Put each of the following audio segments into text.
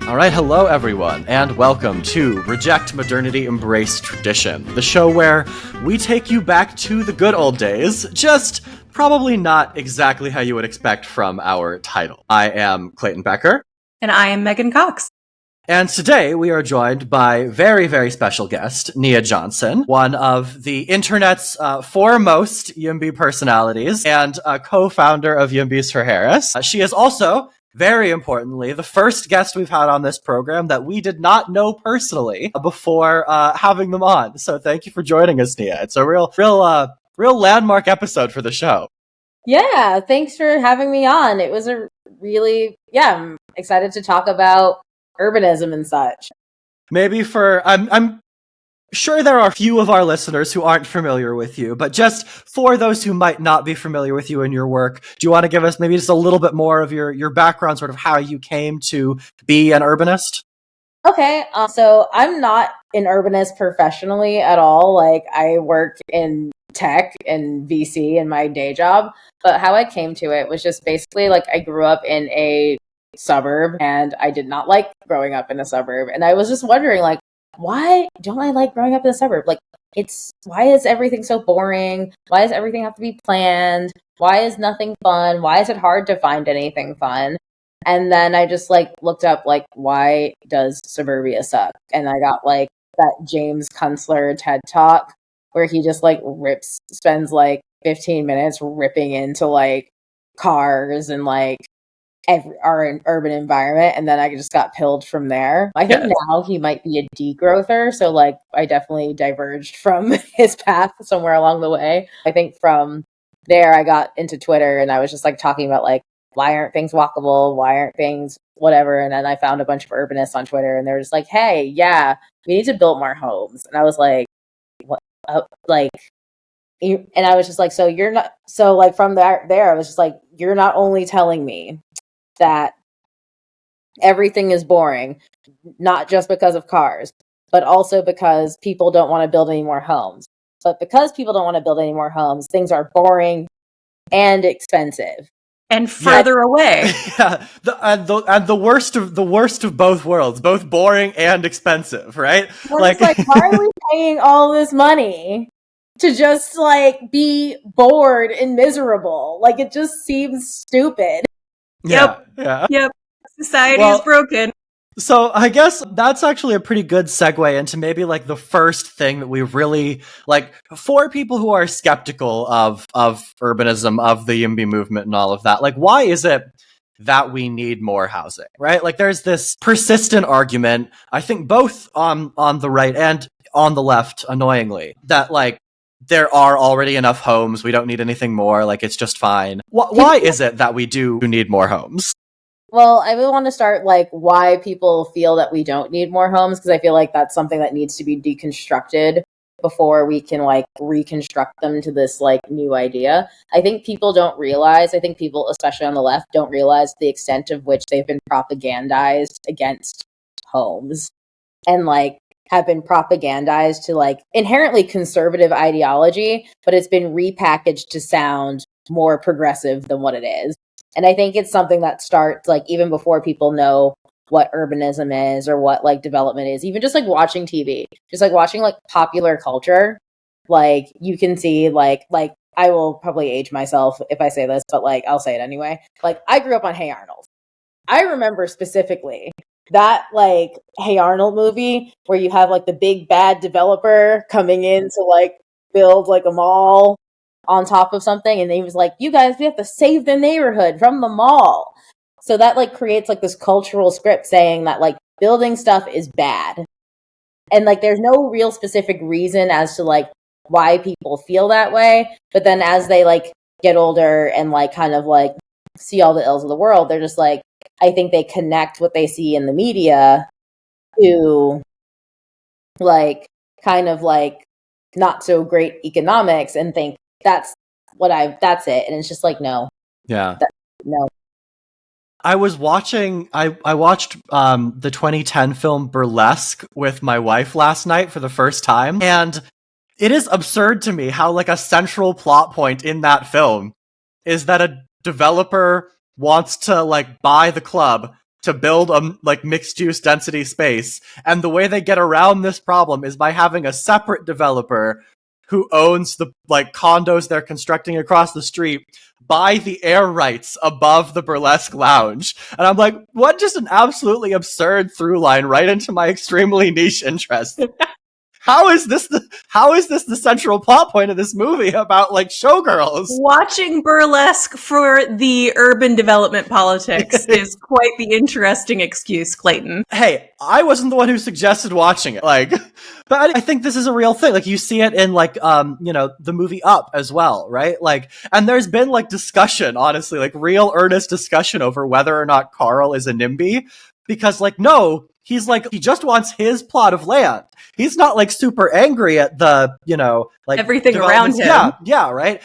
All right, hello everyone, and welcome to Reject Modernity, Embrace Tradition, the show where we take you back to the good old days, just probably not exactly how you would expect from our title. I am Clayton Becker. And I am Megan Cox. And today we are joined by very, very special guest, Nia Johnson, one of the internet's foremost YIMBY personalities and co-founder of YIMBYs for Harris. She is also, very importantly, the first guest we've had on this program that we did not know personally before having them on. So thank you for joining us, Nia. It's a real landmark episode for the show. Yeah, thanks for having me on. It was I'm excited to talk about urbanism and such. Maybe I'm sure there are a few of our listeners who aren't familiar with you, but just for those who might not be familiar with you and your work, do you want to give us maybe just a little bit more of your background, sort of how you came to be an urbanist? Okay, so I'm not an urbanist professionally at all. Like, I work in tech and VC in my day job, but how I came to it was just basically like I grew up in a suburb and I did not like growing up in a suburb. And I was just wondering, like, why don't I like growing up in a suburb? Like, why is everything so boring? Why does everything have to be planned? Why is nothing fun? Why is it hard to find anything fun? And then I just like looked up, like, why does suburbia suck? And I got like that James Kunstler TED Talk where he just like spends like 15 minutes ripping into like cars and like our urban environment, and then I just got pilled from there. I think now he might be a degrowther, so like I definitely diverged from his path somewhere along the way. I think from there I got into Twitter and I was just like talking about like, why aren't things walkable? Why aren't things whatever? And then I found a bunch of urbanists on Twitter and they were just like, hey, yeah, we need to build more homes. And I was like, what? And I was just like, so you're not, so like from there, I was just like, you're not only telling me that everything is boring, not just because of cars, but also because people don't want to build any more homes. But because people don't want to build any more homes, things are boring and expensive. And further away. Yeah, the worst of both worlds, both boring and expensive, right? Like, why are we paying all this money to just like be bored and miserable? Like, it just seems stupid. Yep. Society is broken. So I guess that's actually a pretty good segue into maybe like the first thing that we really like for people who are skeptical of urbanism, of the YIMBY movement and all of that. Like, why is it that we need more housing, right? Like, there's this persistent argument, I think both on the right and on the left, annoyingly, that like there are already enough homes. We don't need anything more. Like, it's just fine. Why is it that we do need more homes? Well, I would want to start like why people feel that we don't need more homes, because I feel like that's something that needs to be deconstructed before we can like reconstruct them to this like new idea. I think people, especially on the left, don't realize the extent of which they've been propagandized against homes and like have been propagandized to like inherently conservative ideology, but it's been repackaged to sound more progressive than what it is. And I think it's something that starts like even before people know what urbanism is or what like development is, even just like watching TV, just like watching like popular culture. Like, you can see like I will probably age myself if I say this, but like I'll say it anyway. Like, I grew up on Hey Arnold. I remember specifically that like Hey Arnold movie where you have like the big bad developer coming in to like build like a mall on top of something, and he was like, you guys, we have to save the neighborhood from the mall. So that like creates like this cultural script saying that like building stuff is bad. And like there's no real specific reason as to like why people feel that way. But then as they like get older and like kind of like see all the ills of the world, they're just like, I think they connect what they see in the media to like kind of like not so great economics and think that's it. And it's just like, no. Yeah. No. I watched the 2010 film Burlesque with my wife last night for the first time, and it is absurd to me how like a central plot point in that film is that a developer wants to like buy the club to build a like mixed use density space. And the way they get around this problem is by having a separate developer who owns the like condos they're constructing across the street buy the air rights above the burlesque lounge. And I'm like, what just an absolutely absurd through line right into my extremely niche interest. How is this the central plot point of this movie about like showgirls? Watching burlesque for the urban development politics is quite the interesting excuse, Clayton. Hey, I wasn't the one who suggested watching it. Like, but I think this is a real thing. Like, you see it in like the movie Up as well, right? Like, and there's been like discussion, honestly, like real earnest discussion over whether or not Carl is a NIMBY, because like no. He's like, he just wants his plot of land. He's not like super angry at the, like everything around him. Yeah, right?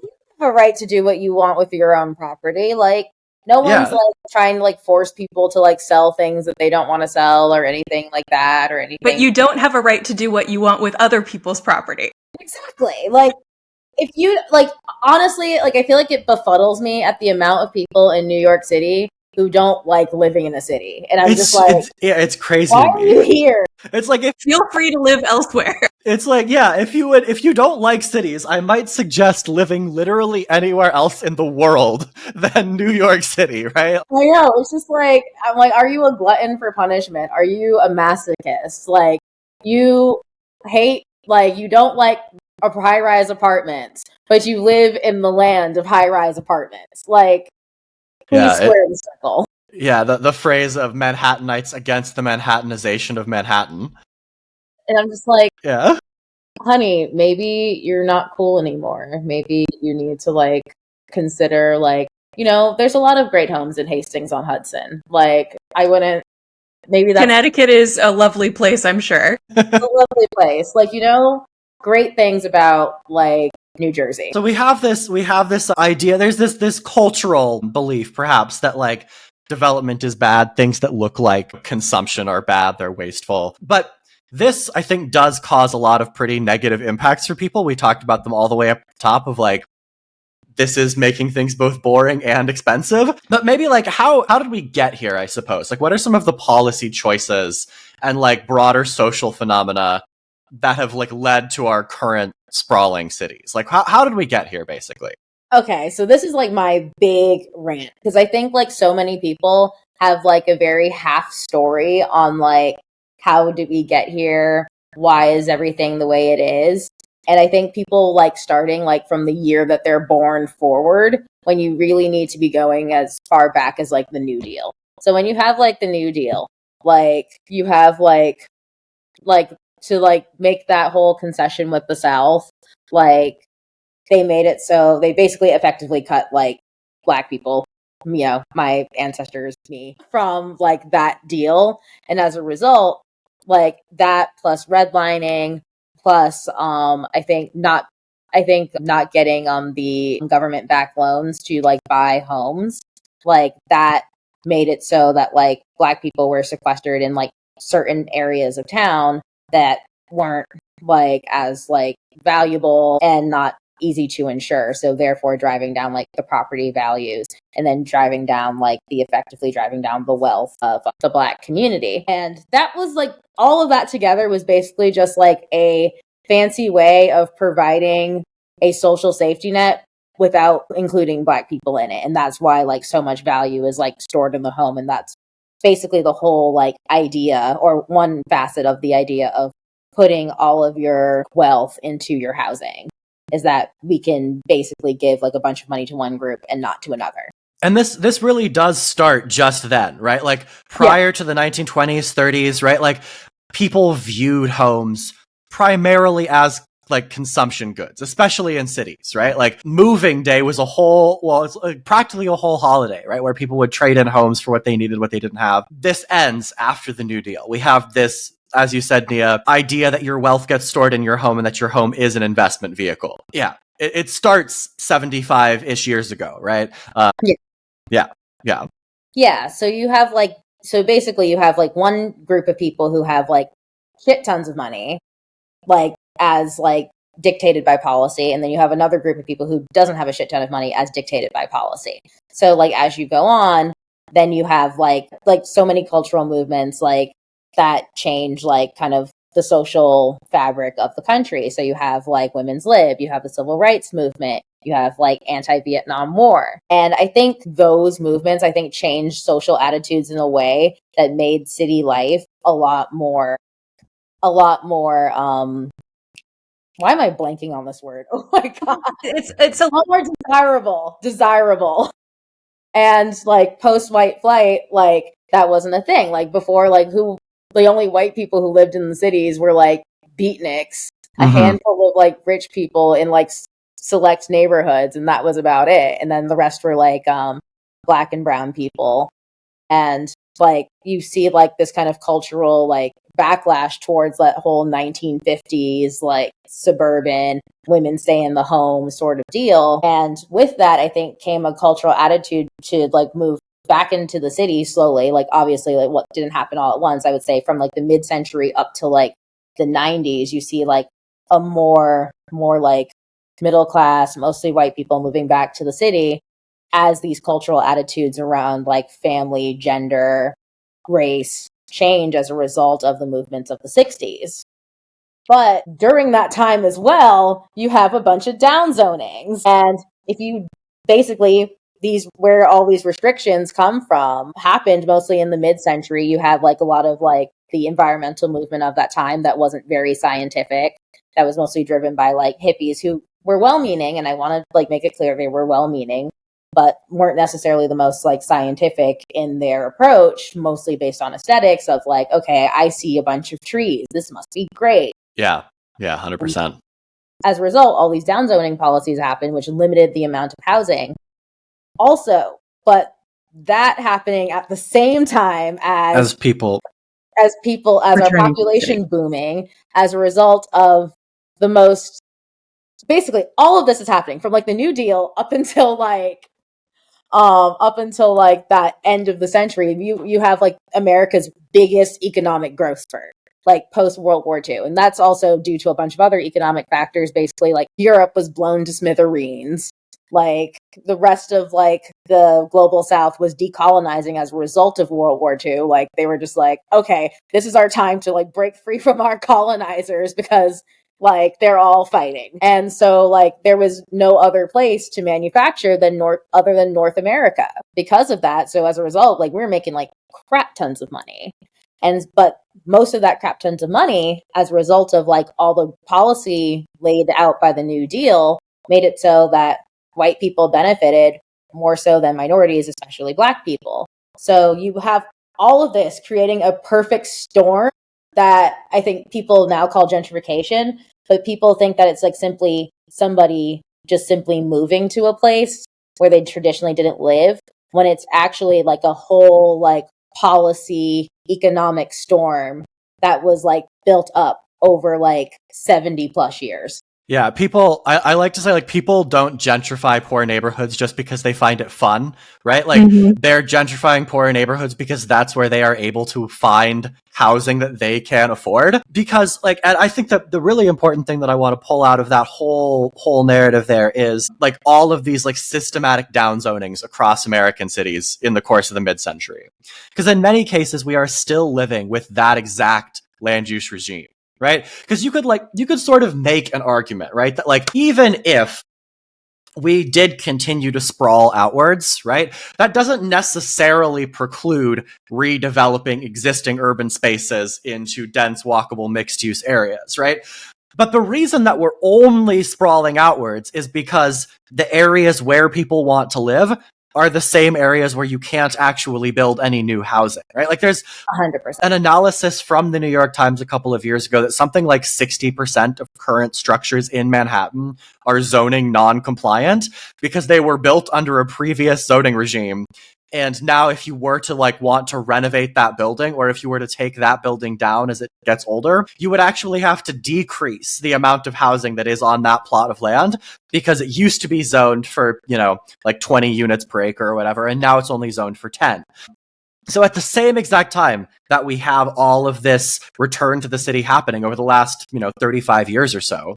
You have a right to do what you want with your own property. Like, no one's like trying to like force people to like sell things that they don't want to sell or anything like that or anything. But you don't have a right to do what you want with other people's property. Exactly. Like, if you, like, honestly, like, I feel like it befuddles me at the amount of people in New York City who don't like living in a city. And I'm just like, it's crazy. Why are you here? It's like, feel free to live elsewhere. It's like, yeah, if you don't like cities, I might suggest living literally anywhere else in the world than New York City, right? I know. It's just like, I'm like, are you a glutton for punishment? Are you a masochist? Like, you hate, like, you don't like high-rise apartments, but you live in the land of high-rise apartments. Like, please square the circle. Yeah, the phrase of Manhattanites against the Manhattanization of Manhattan. And I'm just like, yeah, honey, maybe you're not cool anymore. Maybe you need to like consider like, there's a lot of great homes in Hastings-on-Hudson. Like, I wouldn't. Maybe that's Connecticut is a lovely place, I'm sure. It's a lovely place. Like, great things about like New Jersey. So we have this idea, there's this cultural belief perhaps that like development is bad, things that look like consumption are bad, they're wasteful. But this, I think, does cause a lot of pretty negative impacts for people. We talked about them all the way up top of like, this is making things both boring and expensive. But maybe like, how did we get here, I suppose? Like, what are some of the policy choices and like broader social phenomena that have like led to our current sprawling cities? Like, how did we get here, basically? Okay, so this is like my big rant, because I think like so many people have like a very half story on like, how did we get here? Why is everything the way it is? And I think people like starting like from the year that they're born forward, when you really need to be going as far back as like the New Deal. So when you have like the New Deal, like you have like to like make that whole concession with the South, like they made it so they basically effectively cut like Black people, my ancestors, me, from like that deal. And as a result, like that plus redlining plus I think not getting the government backed loans to like buy homes, like that made it so that like Black people were sequestered in like certain areas of town that weren't like as like valuable and not easy to insure, so therefore driving down like the property values and then effectively driving down the wealth of the Black community. And that was like, all of that together was basically just like a fancy way of providing a social safety net without including Black people in it. And that's why like so much value is like stored in the home. And that's basically the whole like idea, or one facet of the idea of putting all of your wealth into your housing, is that we can basically give like a bunch of money to one group and not to another. And this really does start just then, right? Like prior to the 1920s, 30s, right? Like people viewed homes primarily as like consumption goods, especially in cities, right? Like moving day was it's like practically a whole holiday, right? Where people would trade in homes for what they needed, what they didn't have. This ends after the New Deal. We have this, as you said, Nia, idea that your wealth gets stored in your home and that your home is an investment vehicle. Yeah. It starts 75-ish years ago, right? Yeah. So basically you have like one group of people who have like shit tons of money, like as like dictated by policy. And then you have another group of people who doesn't have a shit ton of money as dictated by policy. So like, as you go on, then you have like so many cultural movements like that change like kind of the social fabric of the country. So you have like women's lib, you have the civil rights movement, you have like anti-Vietnam War. And I think those movements, I think, changed social attitudes in a way that made city life a lot more why am I blanking on this word? Oh my god. It's a lot more desirable. And like post white flight, like that wasn't a thing. Like before, like the only white people who lived in the cities were like beatniks, a handful of like rich people in like select neighborhoods, and that was about it. And then the rest were like black and brown people. And like you see like this kind of cultural like backlash towards that whole 1950s like suburban women stay in the home sort of deal. And with that, I think came a cultural attitude to like move back into the city slowly. Like obviously like what didn't happen all at once. I would say from like the mid-century up to like the 90s, you see like a more like middle class, mostly white people moving back to the city as these cultural attitudes around like family, gender, race change as a result of the movements of the 60s. But during that time as well, you have a bunch of down zonings. And if you basically where all these restrictions come from happened mostly in the mid-century. You have like a lot of like the environmental movement of that time that wasn't very scientific. That was mostly driven by like hippies who were well-meaning, and I want to like make it clear they were well-meaning, but weren't necessarily the most like scientific in their approach, mostly based on aesthetics of like, okay, I see a bunch of trees. This must be great. Yeah, 100%. As a result, all these downzoning policies happened, which limited the amount of housing. Also, but that happening at the same time as our population booming as a result of the most, basically all of this is happening from like the New Deal up until like that end of the century. You have like America's biggest economic growth spurt, like post World War II. And that's also due to a bunch of other economic factors. Basically, like Europe was blown to smithereens. Like the rest of like the global South was decolonizing as a result of World War II. Like they were just like, okay, this is our time to like break free from our colonizers because like they're all fighting. And so like there was no other place to manufacture other than North America because of that. So as a result, like we were making like crap tons of money. But most of that crap tons of money as a result of like all the policy laid out by the New Deal made it so that white people benefited more so than minorities, especially Black people. So you have all of this creating a perfect storm that I think people now call gentrification, but people think that it's like simply somebody just simply moving to a place where they traditionally didn't live, when it's actually like a whole like policy economic storm that was like built up over like 70 plus years. Yeah, I like to say, like, people don't gentrify poor neighborhoods just because they find it fun, right? Like, they're gentrifying poor neighborhoods because that's where they are able to find housing that they can afford. Because, like, and I think that the really important thing that I want to pull out of that whole narrative there is, like, all of these, like, systematic downzonings across American cities in the course of the mid-century. Because in many cases, we are still living with that exact land use regime. Right? Because you could sort of make an argument, right? That like, even if we did continue to sprawl outwards, right? That doesn't necessarily preclude redeveloping existing urban spaces into dense, walkable, mixed-use areas, right? But the reason that we're only sprawling outwards is because the areas where people want to live are the same areas where you can't actually build any new housing, right? Like there's 100%. An analysis from the New York Times a couple of years ago that something like 60% of current structures in Manhattan are zoning non-compliant because they were built under a previous zoning regime. And now if you were to like want to renovate that building, or if you were to take that building down as it gets older, you would actually have to decrease the amount of housing that is on that plot of land because it used to be zoned for, like 20 units per acre or whatever, and now it's only zoned for 10. So at the same exact time that we have all of this return to the city happening over the last, 35 years or so,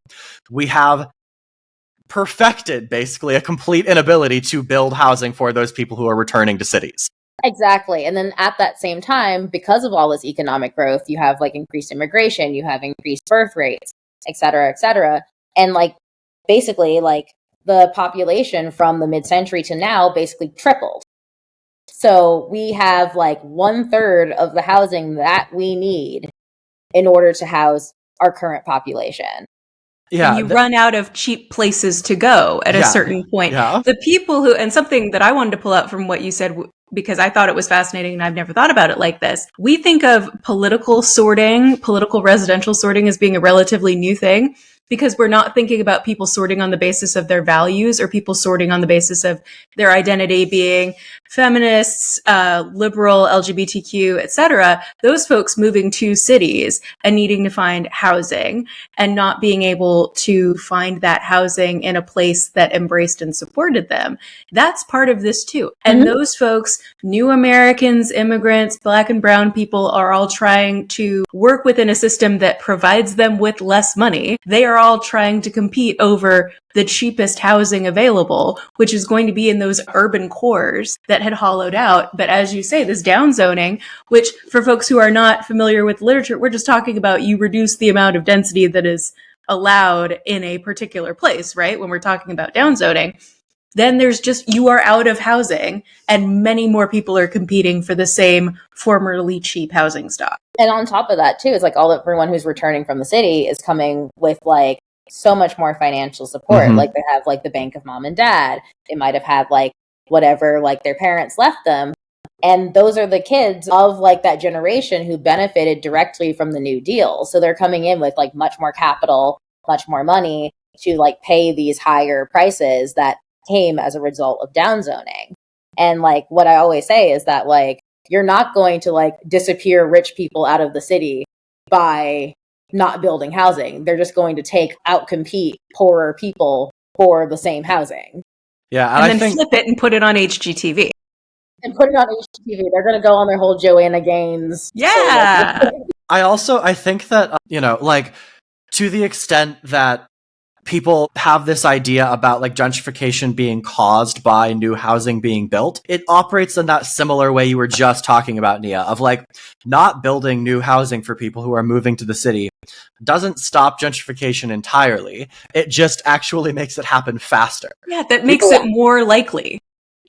we have perfected basically a complete inability to build housing for those people who are returning to cities. Exactly. And then at that same time, because of all this economic growth, you have like increased immigration, you have increased birth rates, et cetera, et cetera. And like basically like the population from the mid-century to now basically tripled. So we have like 1/3 of the housing that we need in order to house our current population. And you run out of cheap places to go at a certain point. Yeah. The people who, and something that I wanted to pull out from what you said, because I thought it was fascinating and I've never thought about it like this. We think of political residential sorting as being a relatively new thing, because we're not thinking about people sorting on the basis of their values or people sorting on the basis of their identity being feminists, liberal, LGBTQ, etc. Those folks moving to cities and needing to find housing and not being able to find that housing in a place that embraced and supported them. That's part of this too. And those folks, new Americans, immigrants, Black and brown people, are all trying to work within a system that provides them with less money. They are all trying to compete over the cheapest housing available, which is going to be in those urban cores that had hollowed out. But as you say, this downzoning, which for folks who are not familiar with literature, we're just talking about you reduce the amount of density that is allowed in a particular place, right? When we're talking about downzoning, then there's just, you are out of housing and many more people are competing for the same formerly cheap housing stock. And on top of that too, it's like everyone who's returning from the city is coming with like so much more financial support. Like they have like the bank of mom and dad. They might have had like whatever like their parents left them. And those are the kids of like that generation who benefited directly from the New Deal. So they're coming in with like much more capital, much more money to like pay these higher prices that came as a result of downzoning. And like what I always say is that like you're not going to like disappear rich people out of the city by not building housing. They're just going to outcompete poorer people for the same housing. Yeah, and then flip it and put it on HGTV. And put it on HGTV. They're going to go on their whole Joanna Gaines. Yeah. I think that, like to the extent that people have this idea about like gentrification being caused by new housing being built, it operates in that similar way you were just talking about, Nia, of like not building new housing for people who are moving to the city doesn't stop gentrification entirely. It just actually makes it happen faster. Yeah, that makes it more likely.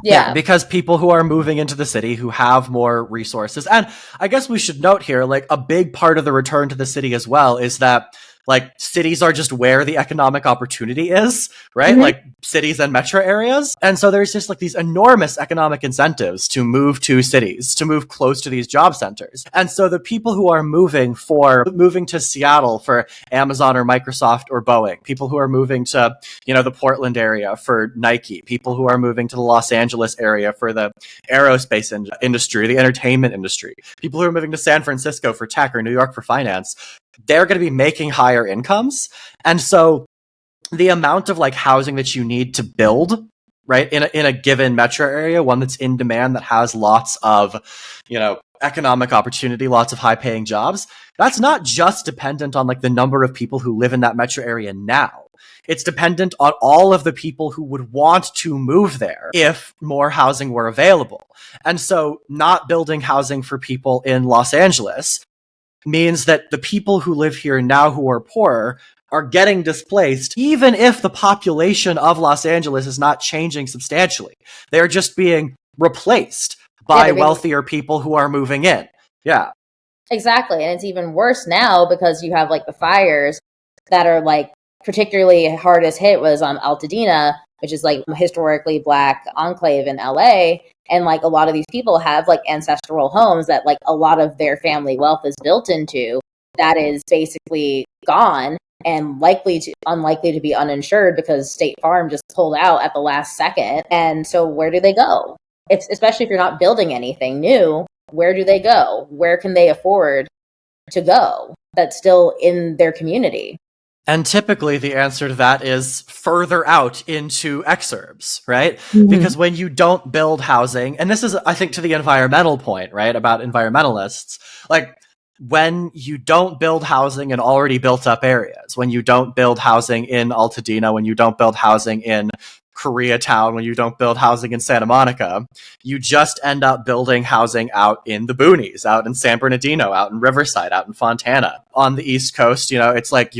Yeah, because people who are moving into the city who have more resources. And I guess we should note here, like a big part of the return to the city as well is that like cities are just where the economic opportunity is, right? Like cities and metro areas. And so there's just like these enormous economic incentives to move to cities, to move close to these job centers. And so the people who are moving to Seattle for Amazon or Microsoft or Boeing, people who are moving to, the Portland area for Nike, people who are moving to the Los Angeles area for the aerospace industry, the entertainment industry, people who are moving to San Francisco for tech or New York for finance, they're going to be making higher incomes. And so the amount of like housing that you need to build, right, in a given metro area, one that's in demand, that has lots of, economic opportunity, lots of high paying jobs, that's not just dependent on like the number of people who live in that metro area now. It's dependent on all of the people who would want to move there if more housing were available. And so not building housing for people in Los Angeles means that the people who live here now who are poorer are getting displaced, even if the population of Los Angeles is not changing substantially. They're just being replaced by wealthier people who are moving in. Yeah. Exactly. And it's even worse now because you have like the fires that are like particularly hardest hit was on Altadena, which is like a historically Black enclave in LA. And like a lot of these people have like ancestral homes that like a lot of their family wealth is built into, that is basically gone and unlikely to be uninsured because State Farm just pulled out at the last second. And so where do they go? Especially if you're not building anything new, where do they go? Where can they afford to go that's still in their community? And typically the answer to that is further out into exurbs, right? Because when you don't build housing, and this is, I think, to the environmental point, right, about environmentalists, like when you don't build housing in already built up areas, when you don't build housing in Altadena, when you don't build housing in Koreatown when you don't build housing in Santa Monica. You just end up building housing out in the boonies, out in San Bernardino, out in Riverside, out in Fontana. On the East Coast, it's like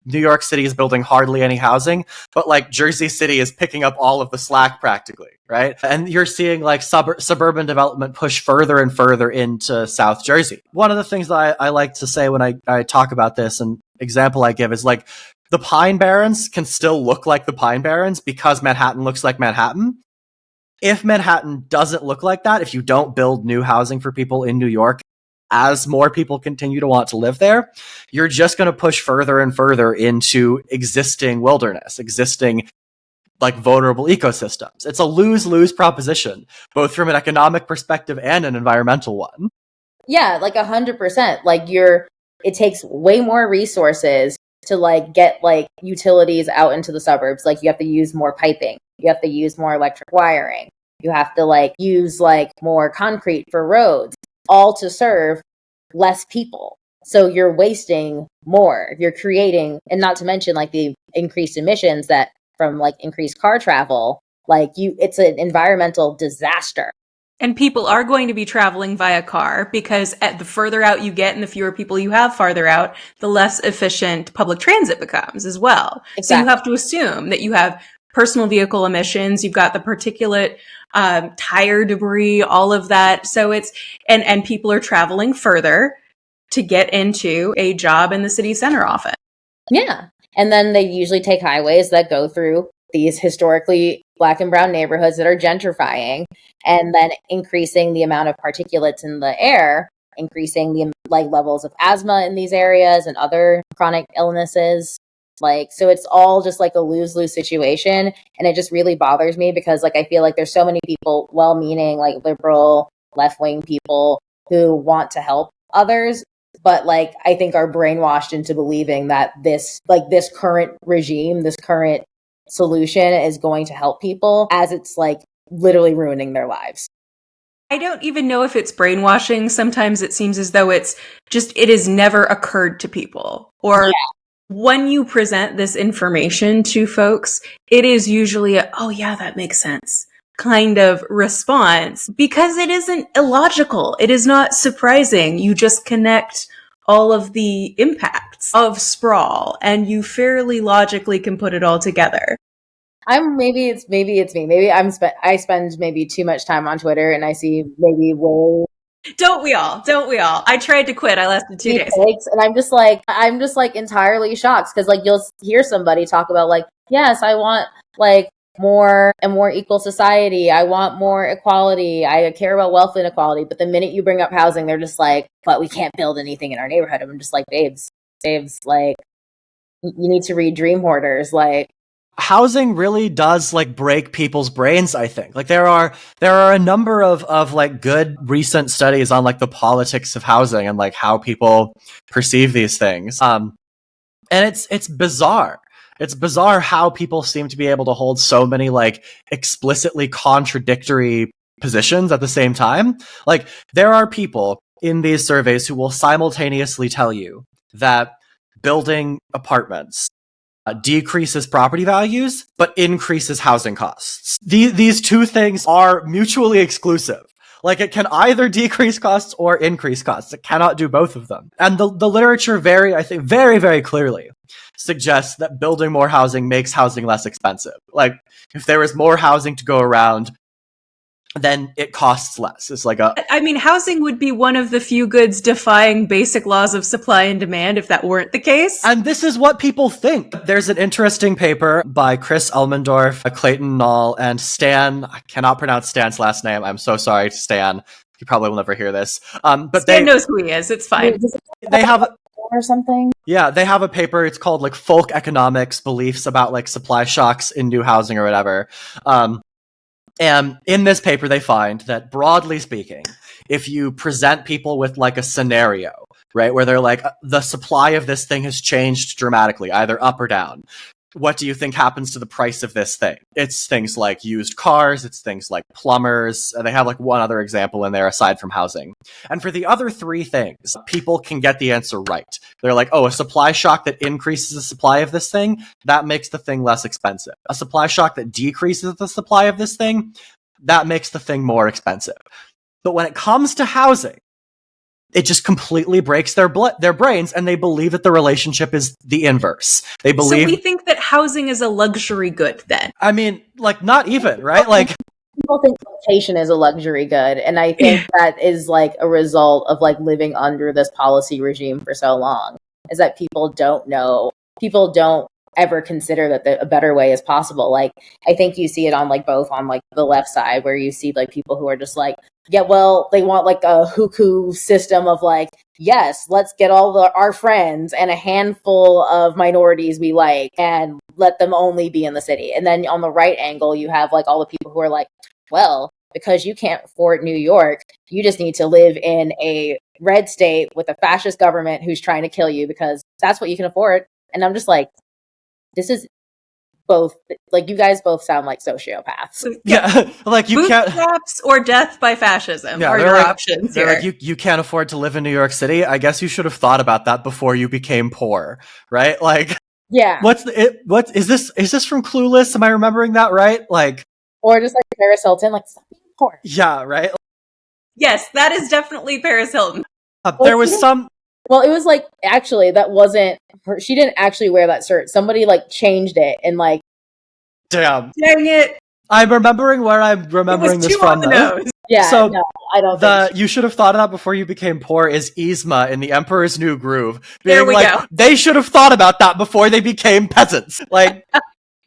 New York City is building hardly any housing, but like Jersey City is picking up all of the slack practically, right? And you're seeing like suburban development push further and further into South Jersey. One of the things that I like to say when I talk about this, and example I give is like the Pine Barrens can still look like the Pine Barrens because Manhattan looks like Manhattan. If Manhattan doesn't look like that, if you don't build new housing for people in New York, as more people continue to want to live there, you're just going to push further and further into existing wilderness, existing like vulnerable ecosystems. It's a lose-lose proposition, both from an economic perspective and an environmental one. Yeah, like 100%. Like it takes way more resources to like get like utilities out into the suburbs. Like you have to use more piping. You have to use more electric wiring. You have to like use like more concrete for roads, all to serve less people. So you're wasting more. You're creating, and not to mention like the increased emissions that from like increased car travel, it's an environmental disaster. And people are going to be traveling via car because the further out you get and the fewer people you have farther out, the less efficient public transit becomes as well. Exactly. So you have to assume that you have personal vehicle emissions, you've got the particulate tire debris, all of that. So and people are traveling further to get into a job in the city center often. Yeah. And then they usually take highways that go through these historically Black and brown neighborhoods that are gentrifying, and then increasing the amount of particulates in the air, increasing the like levels of asthma in these areas and other chronic illnesses. So it's all just like a lose-lose situation. And it just really bothers me because like I feel like there's so many people, well-meaning, like liberal, left-wing people who want to help others, but like I think are brainwashed into believing that this current regime, this current solution is going to help people, as it's like literally ruining their lives. I don't even know if it's brainwashing. Sometimes it seems as though it has never occurred to people. Or when you present this information to folks, it is usually oh yeah, that makes sense kind of response, because it isn't illogical. It is not surprising. You just connect all of the impacts of sprawl and you fairly logically can put it all together. Maybe it's me. Maybe I spend maybe too much time on Twitter and I see maybe way. Don't we all? I tried to quit. I lasted 2 days. And I'm just like entirely shocked because like you'll hear somebody talk about like, yes, I want like more equal society. I want more equality. I care about wealth inequality. But the minute you bring up housing, they're just like, but we can't build anything in our neighborhood. I'm just like, babes, like you need to read Dream Hoarders. Like housing really does like break people's brains, I think. Like there are a number of like good recent studies on like the politics of housing and like how people perceive these things. And it's bizarre. It's bizarre how people seem to be able to hold so many like explicitly contradictory positions at the same time. Like there are people in these surveys who will simultaneously tell you that building apartments decreases property values, but increases housing costs. These two things are mutually exclusive. Like it can either decrease costs or increase costs. It cannot do both of them. And the literature I think very, very clearly suggests that building more housing makes housing less expensive. Like if there is more housing to go around, then it costs less. It's like housing would be one of the few goods defying basic laws of supply and demand if that weren't the case. And this is what people think. There's an interesting paper by Chris Elmendorf, Clayton Nall, and Stan. I cannot pronounce Stan's last name. I'm so sorry to Stan. He probably will never hear this. But Stan knows who he is. It's fine. They have or something. Yeah, they have a paper. It's called like Folk Economics Beliefs about like supply shocks in new housing or whatever. And in this paper, they find that broadly speaking, if you present people with like a scenario, right, where they're like, the supply of this thing has changed dramatically, either up or down, what do you think happens to the price of this thing? It's things like used cars, it's things like plumbers. They have like one other example in there aside from housing. And for the other three things, people can get the answer right. They're like, oh, a supply shock that increases the supply of this thing, that makes the thing less expensive. A supply shock that decreases the supply of this thing, that makes the thing more expensive. But when it comes to housing, it just completely breaks their brains, and they believe that the relationship is the inverse. They believe. So we think that housing is a luxury good then. I mean, like, not even, right? Like, people think location is a luxury good, and I think that is like a result of like living under this policy regime for so long, is that people don't ever consider that a better way is possible. Like, I think you see it on like both on like the left side, where you see like people who are just like, yeah, well, they want like a huku system of like, yes, let's get all our friends and a handful of minorities we like and let them only be in the city. And then on the right angle, you have like all the people who are like, well, because you can't afford New York, you just need to live in a red state with a fascist government who's trying to kill you because that's what you can afford. And I'm just like, this is both, like, you guys both sound like sociopaths. Yeah, like you can't. Bootstraps or death by fascism are they're your like, options they're here. like, you can't afford to live in New York City. I guess you should have thought about that before you became poor, right? Like, Yeah. what is this? Is this from Clueless? Am I remembering that right? Like, Or just like Paris Hilton, like, stop being poor. yeah, right. Yes, that is definitely Paris Hilton. There was some. Well, it was like, actually, that wasn't her. She didn't actually wear that shirt. Somebody like changed it and like, Damn. Dang it. I'm remembering where I'm remembering It was this too from, on the though. nose. yeah, So, no, I don't think You should have thought of that before you became poor is Yzma in The Emperor's New Groove. There Being we like, go. they should have thought about that before they became peasants. Like,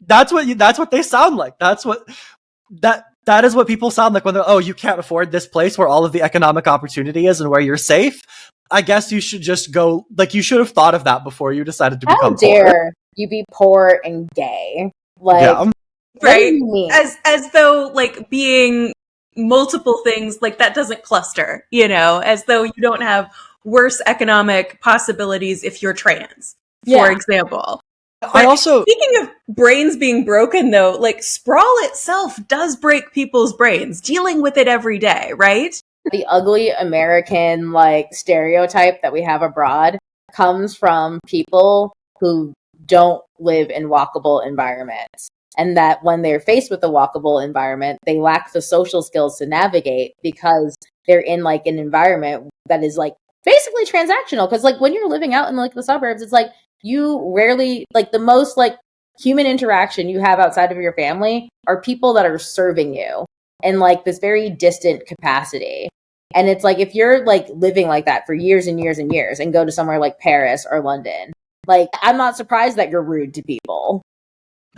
that's what they sound like. That is what people sound like when they're, oh, you can't afford this place where all of the economic opportunity is and where you're safe. I guess you should just go, like, you should have thought of that before you decided to How become dare you be poor and gay? Like, Yeah. what do Right? you mean? As though like being multiple things, like that doesn't cluster, you know, as though you don't have worse economic possibilities if you're trans, for Yeah. example. I also, Speaking of brains being broken, though, like Sprawl itself does break people's brains, dealing with it every day, right? The ugly American like stereotype that we have abroad comes from people who don't live in walkable environments. And that when they're faced with a walkable environment, they lack the social skills to navigate because they're in like an environment that is like basically transactional. Because like when you're living out in like the suburbs, it's like you rarely, like, the most like human interaction you have outside of your family are people that are serving you in like this very distant capacity. And it's like, if you're like living like that for years and years and years and go to somewhere like Paris or London, like, I'm not surprised that you're rude to people.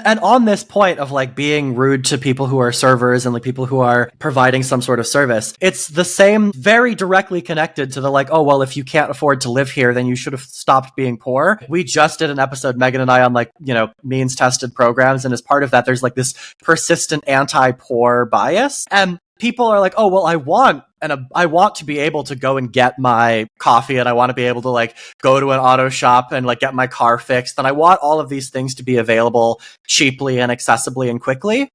and on this point of like being rude to people who are servers and like people who are providing some sort of service, it's the same, very directly connected to the like, oh, well, if you can't afford to live here, then you should have stopped being poor. We just did an episode, Megan and I, on like, you know, means tested programs. And as part of that, there's like this persistent anti-poor bias. And people are like, oh, well, I want to be able to go and get my coffee, and I want to be able to like go to an auto shop and like get my car fixed. And I want all of these things to be available cheaply and accessibly and quickly.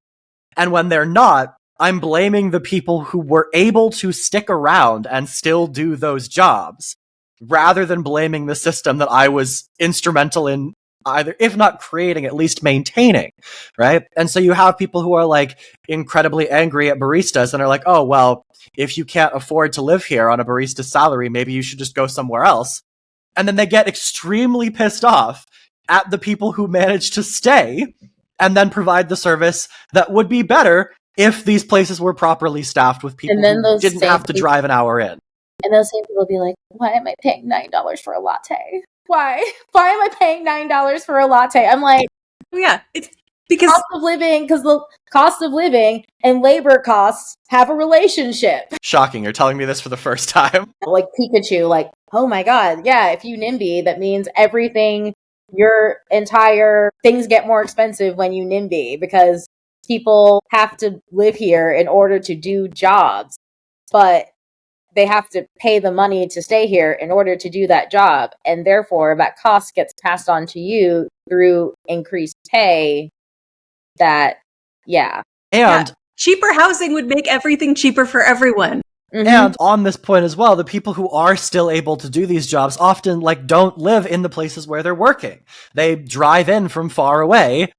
And when they're not, I'm blaming the people who were able to stick around and still do those jobs, rather than blaming the system that I was instrumental in either, if not creating, at least maintaining, right? And so you have people who are like incredibly angry at baristas and are like, oh, well, if you can't afford to live here on a barista salary, maybe you should just go somewhere else. And then they get extremely pissed off at the people who manage to stay and then provide the service that would be better if these places were properly staffed with people And then who those didn't same have to people- drive an hour in. And those same people will be like, why am I paying $9 for a latte? Why am I paying $9 for a latte? I'm like, Yeah, it's because cost of living, because the cost of living and labor costs have a relationship. Shocking, you're telling me this for the first time. Like Pikachu, like, oh my god, yeah, if you NIMBY, that means everything, your entire things get more expensive when you NIMBY because people have to live here in order to do jobs. But they have to pay the money to stay here in order to do that job. And therefore, that cost gets passed on to you through increased pay. That, yeah. And cheaper housing would make everything cheaper for everyone. Mm-hmm. And on this point as well, the people who are still able to do these jobs often like don't live in the places where they're working. They drive in from far away,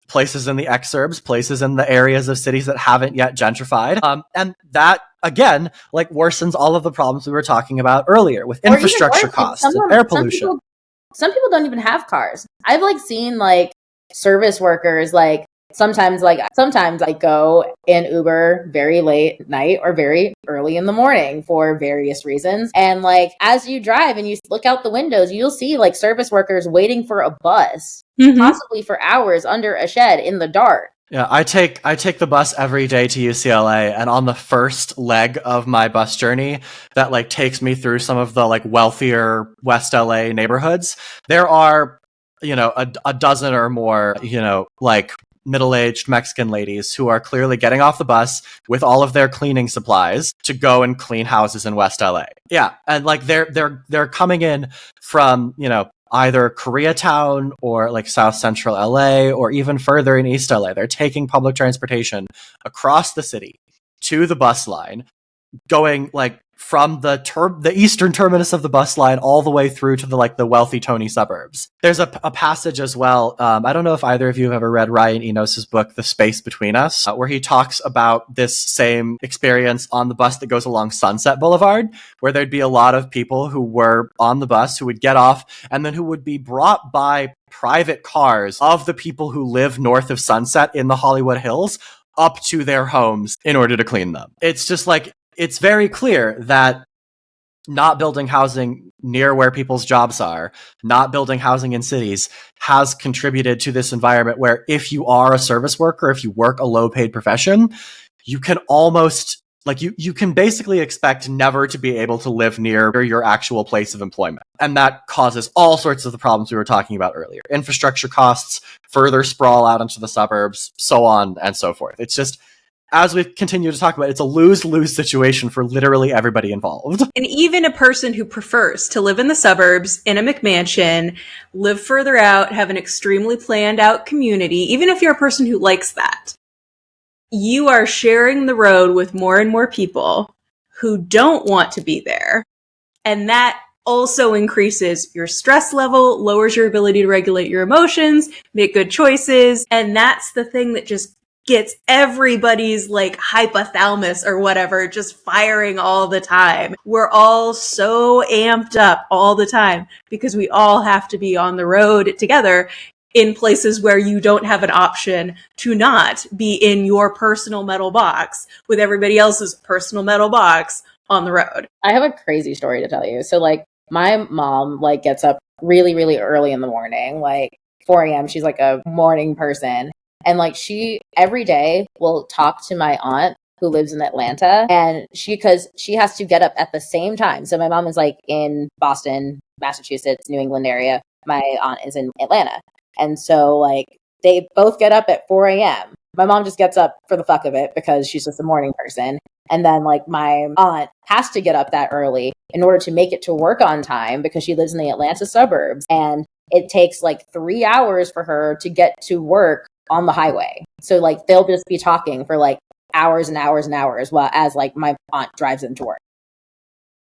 places in the exurbs, places in the areas of cities that haven't yet gentrified. And that, again, like worsens all of the problems we were talking about earlier with infrastructure costs and air pollution. Some people don't even have cars. I've like seen like service workers like sometimes I go in Uber very late at night or very early in the morning for various reasons. And like as you drive and you look out the windows, you'll see like service workers waiting for a bus, possibly for hours under a shed in the dark. Yeah, I take the bus every day to UCLA, and on the first leg of my bus journey that like takes me through some of the like wealthier West LA neighborhoods, there are, you know, a dozen or more, you know, like middle-aged Mexican ladies who are clearly getting off the bus with all of their cleaning supplies to go and clean houses in West LA. Yeah, and like they're coming in from, you know, either Koreatown or like South Central LA or even further in East LA. They're taking public transportation across the city to the bus line, going like from the eastern terminus of the bus line all the way through to the wealthy Tony suburbs. There's a passage as well. I don't know if either of you have ever read Ryan Enos's book, The Space Between Us, where he talks about this same experience on the bus that goes along Sunset Boulevard, where there'd be a lot of people who were on the bus who would get off and then who would be brought by private cars of the people who live north of Sunset in the Hollywood Hills up to their homes in order to clean them. It's just like, it's very clear that not building housing near where people's jobs are, not building housing in cities, has contributed to this environment where if you are a service worker, if you work a low-paid profession, you can almost, like, you can basically expect never to be able to live near your actual place of employment. And that causes all sorts of the problems we were talking about earlier. Infrastructure costs, further sprawl out into the suburbs, so on and so forth. It's just, as we continue to talk about, it's a lose-lose situation for literally everybody involved. And even a person who prefers to live in the suburbs, in a McMansion, live further out, have an extremely planned out community, even if you're a person who likes that, you are sharing the road with more and more people who don't want to be there. And that also increases your stress level, lowers your ability to regulate your emotions, make good choices. And that's the thing that just gets everybody's like hypothalamus or whatever just firing all the time. We're all so amped up all the time because we all have to be on the road together in places where you don't have an option to not be in your personal metal box with everybody else's personal metal box on the road. I have a crazy story to tell you. So like my mom like gets up really, really early in the morning, like 4 a.m. She's like a morning person. And like she every day will talk to my aunt who lives in Atlanta, and because she has to get up at the same time. So my mom is like in Boston, Massachusetts, New England area. My aunt is in Atlanta. And so like they both get up at 4 a.m. My mom just gets up for the fuck of it because she's just a morning person. And then like my aunt has to get up that early in order to make it to work on time because she lives in the Atlanta suburbs. And it takes like 3 hours for her to get to work on the highway. So like they'll just be talking for like hours and hours and hours while as like my aunt drives into work.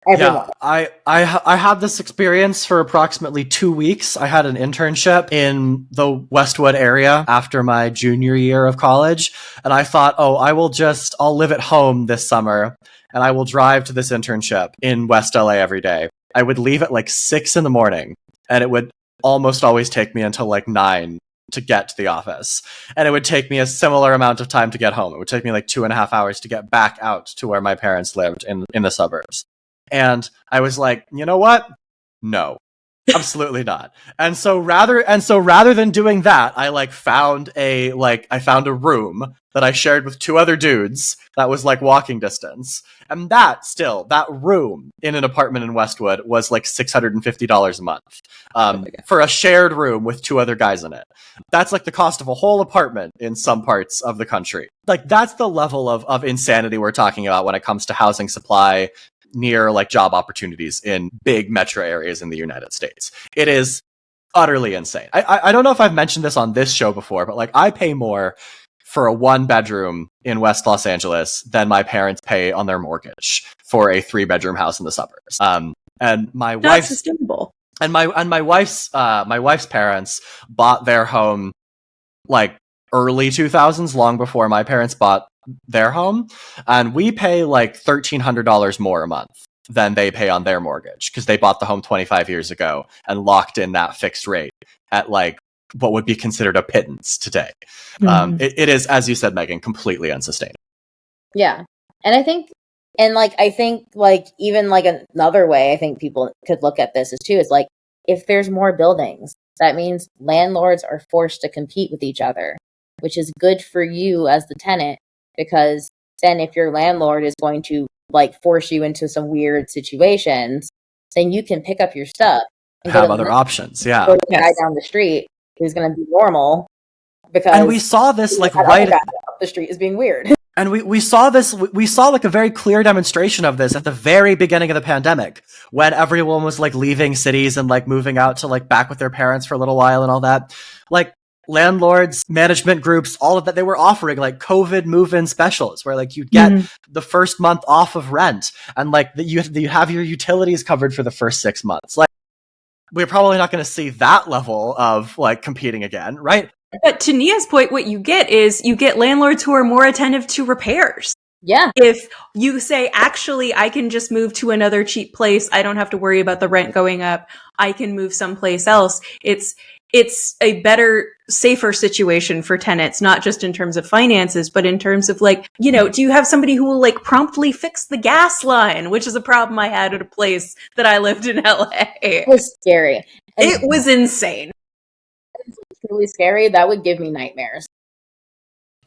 Everyone. Yeah, I had this experience for approximately 2 weeks. I had an internship in the Westwood area after my junior year of college, and I thought, I'll live at home this summer and I will drive to this internship in West LA every day. I would leave at like 6 in the morning, and it would almost always take me until like 9 to get to the office. And it would take me a similar amount of time to get home. It would take me like 2.5 hours to get back out to where my parents lived in the suburbs. And I was like, you know what? No, absolutely not. And so rather than doing that, I found a room that I shared with 2 other dudes that was like walking distance. And that room in an apartment in Westwood was like $650 a month for a shared room with 2 other guys in it. That's like the cost of a whole apartment in some parts of the country. Like that's the level of insanity we're talking about when it comes to housing supply near like job opportunities in big metro areas in the United States. It is utterly insane. I don't know if I've mentioned this on this show before, but like I pay more for a 1-bedroom in West Los Angeles than my parents pay on their mortgage for a 3-bedroom house in the suburbs. And my Not wife's sustainable. and my wife's parents bought their home like early 2000s, long before my parents bought their home, and we pay like $1,300 more a month than they pay on their mortgage because they bought the home 25 years ago and locked in that fixed rate at like what would be considered a pittance today. It is, as you said, Megan, completely unsustainable. Yeah. And I think even like another way I think people could look at this is too, is like, if there's more buildings, that means landlords are forced to compete with each other, which is good for you as the tenant, because then if your landlord is going to like force you into some weird situations, then you can pick up your stuff and have other options. Yeah. Go to the guy down the street who's going to be normal, because and we saw this like right up the street is being weird. And we saw this, we saw like a very clear demonstration of this at the very beginning of the pandemic, when everyone was like leaving cities and like moving out to like back with their parents for a little while and all that. Like landlords, management groups, all of that, they were offering like COVID move-in specials where like you get the first month off of rent, and like you have your utilities covered for the first 6 months. Like we're probably not going to see that level of like competing again, right? But to Nia's point, what you get is you get landlords who are more attentive to repairs. Yeah. If you say, actually, I can just move to another cheap place, I don't have to worry about the rent going up, I can move someplace else. It's a better, safer situation for tenants, not just in terms of finances, but in terms of like, you know, do you have somebody who will like promptly fix the gas line, which is a problem I had at a place that I lived in LA. It was scary. It was insane. Really scary. That would give me nightmares.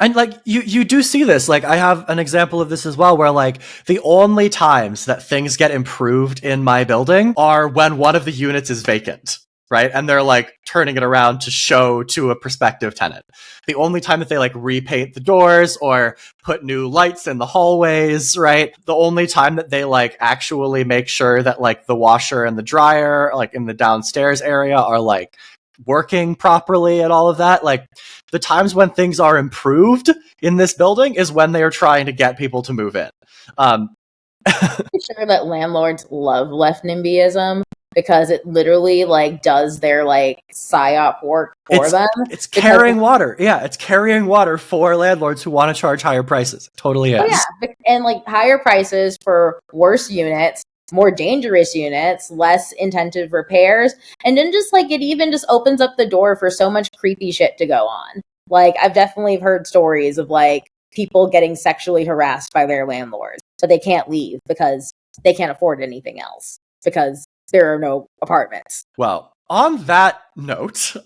And like you do see this. Like I have an example of this as well, where like the only times that things get improved in my building are when one of the units is vacant, right? And they're like turning it around to show to a prospective tenant. The only time that they like repaint the doors or put new lights in the hallways, right? The only time that they like actually make sure that like the washer and the dryer, like in the downstairs area, are like working properly and all of that. Like the times when things are improved in this building is when they are trying to get people to move in. I'm sure that landlords love left NIMBYism, because it literally like does their like psyop work for them. It's carrying water. Yeah, it's carrying water for landlords who want to charge higher prices. It totally is. Oh, yeah. And like higher prices for worse units, more dangerous units, less intensive repairs, and then just like it even just opens up the door for so much creepy shit to go on. Like I've definitely heard stories of like people getting sexually harassed by their landlords, but they can't leave because they can't afford anything else because there are no apartments. Well, on that note,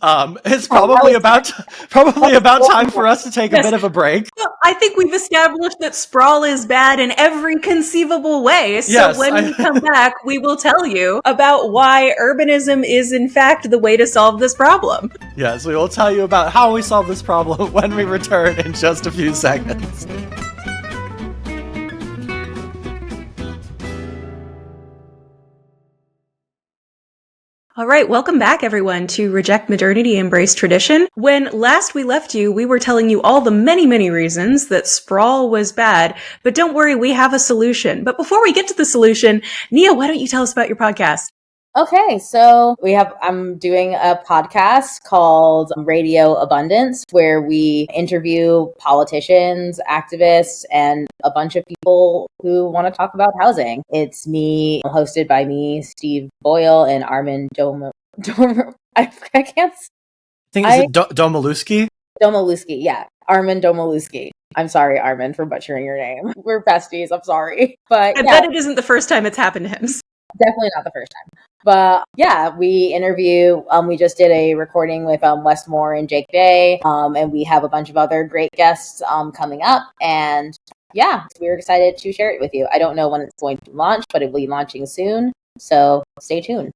it's probably about time for us to take a bit of a break. Well, I think we've established that Sprawl is bad in every conceivable way. So we come back, we will tell you about why urbanism is in fact the way to solve this problem. Yes, we will tell you about how we solve this problem when we return in just a few seconds. All right, welcome back, everyone, to Reject Modernity, Embrace Tradition. When last we left you, we were telling you all the many, many reasons that Sprawl was bad, but don't worry, we have a solution. But before we get to the solution, Nia, why don't you tell us about your podcast? Okay, so I'm doing a podcast called Radio Abundance, where we interview politicians, activists, and a bunch of people who want to talk about housing. It's hosted by me, Steve Boyle, and Armin I can't. Domaluski? Domaluski, yeah. Armin Domaluski. I'm sorry, Armin, for butchering your name. We're besties, I'm sorry. But I bet it isn't the first time it's happened to him. Definitely not the first time. But yeah, we interview, we just did a recording with Wes Moore and Jake Day, and we have a bunch of other great guests coming up. And yeah, we're excited to share it with you. I don't know when it's going to launch, but it will be launching soon. So stay tuned.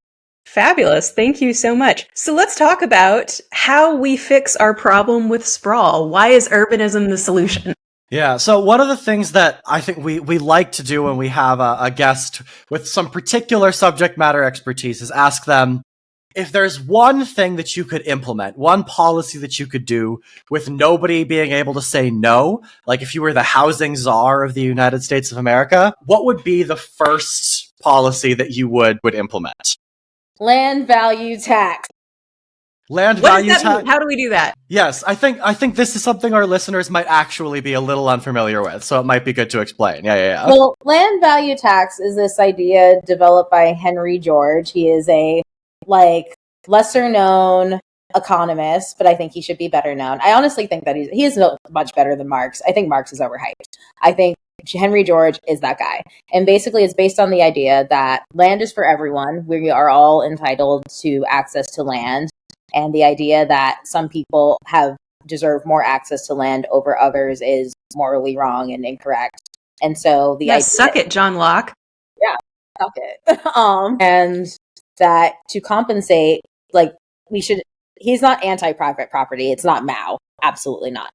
Fabulous. Thank you so much. So let's talk about how we fix our problem with sprawl. Why is urbanism the solution? Yeah. So one of the things that I think we like to do when we have a guest with some particular subject matter expertise is ask them if there's one thing that you could implement, one policy that you could do with nobody being able to say no, like if you were the housing czar of the United States of America, what would be the first policy that you would implement? Land value tax. Land What does value that tax. mean? How do we do that? Yes, I think this is something our listeners might actually be a little unfamiliar with, so it might be good to explain. Yeah. Well, land value tax is this idea developed by Henry George. He is a lesser known economist, but I think he should be better known. I honestly think that he is much better than Marx. I think Marx is overhyped. I think Henry George is that guy. And basically it's based on the idea that land is for everyone. We are all entitled to access to land. And the idea that some people deserve more access to land over others is morally wrong and incorrect. And so Suck it, John Locke. Yeah, suck it. And that to compensate, he's not anti-private property. It's not Mao. Absolutely not.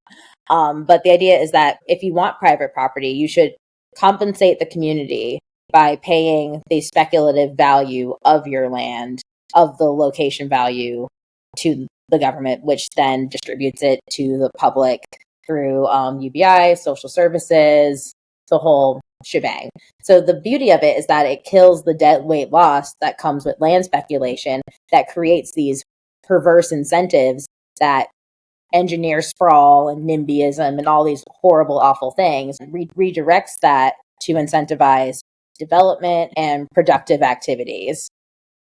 But the idea is that if you want private property, you should compensate the community by paying the speculative value of your land, of the location value, to the government, which then distributes it to the public through UBI, social services, the whole shebang. So the beauty of it is that it kills the dead weight loss that comes with land speculation that creates these perverse incentives that engineer sprawl and NIMBYism and all these horrible, awful things, redirects that to incentivize development and productive activities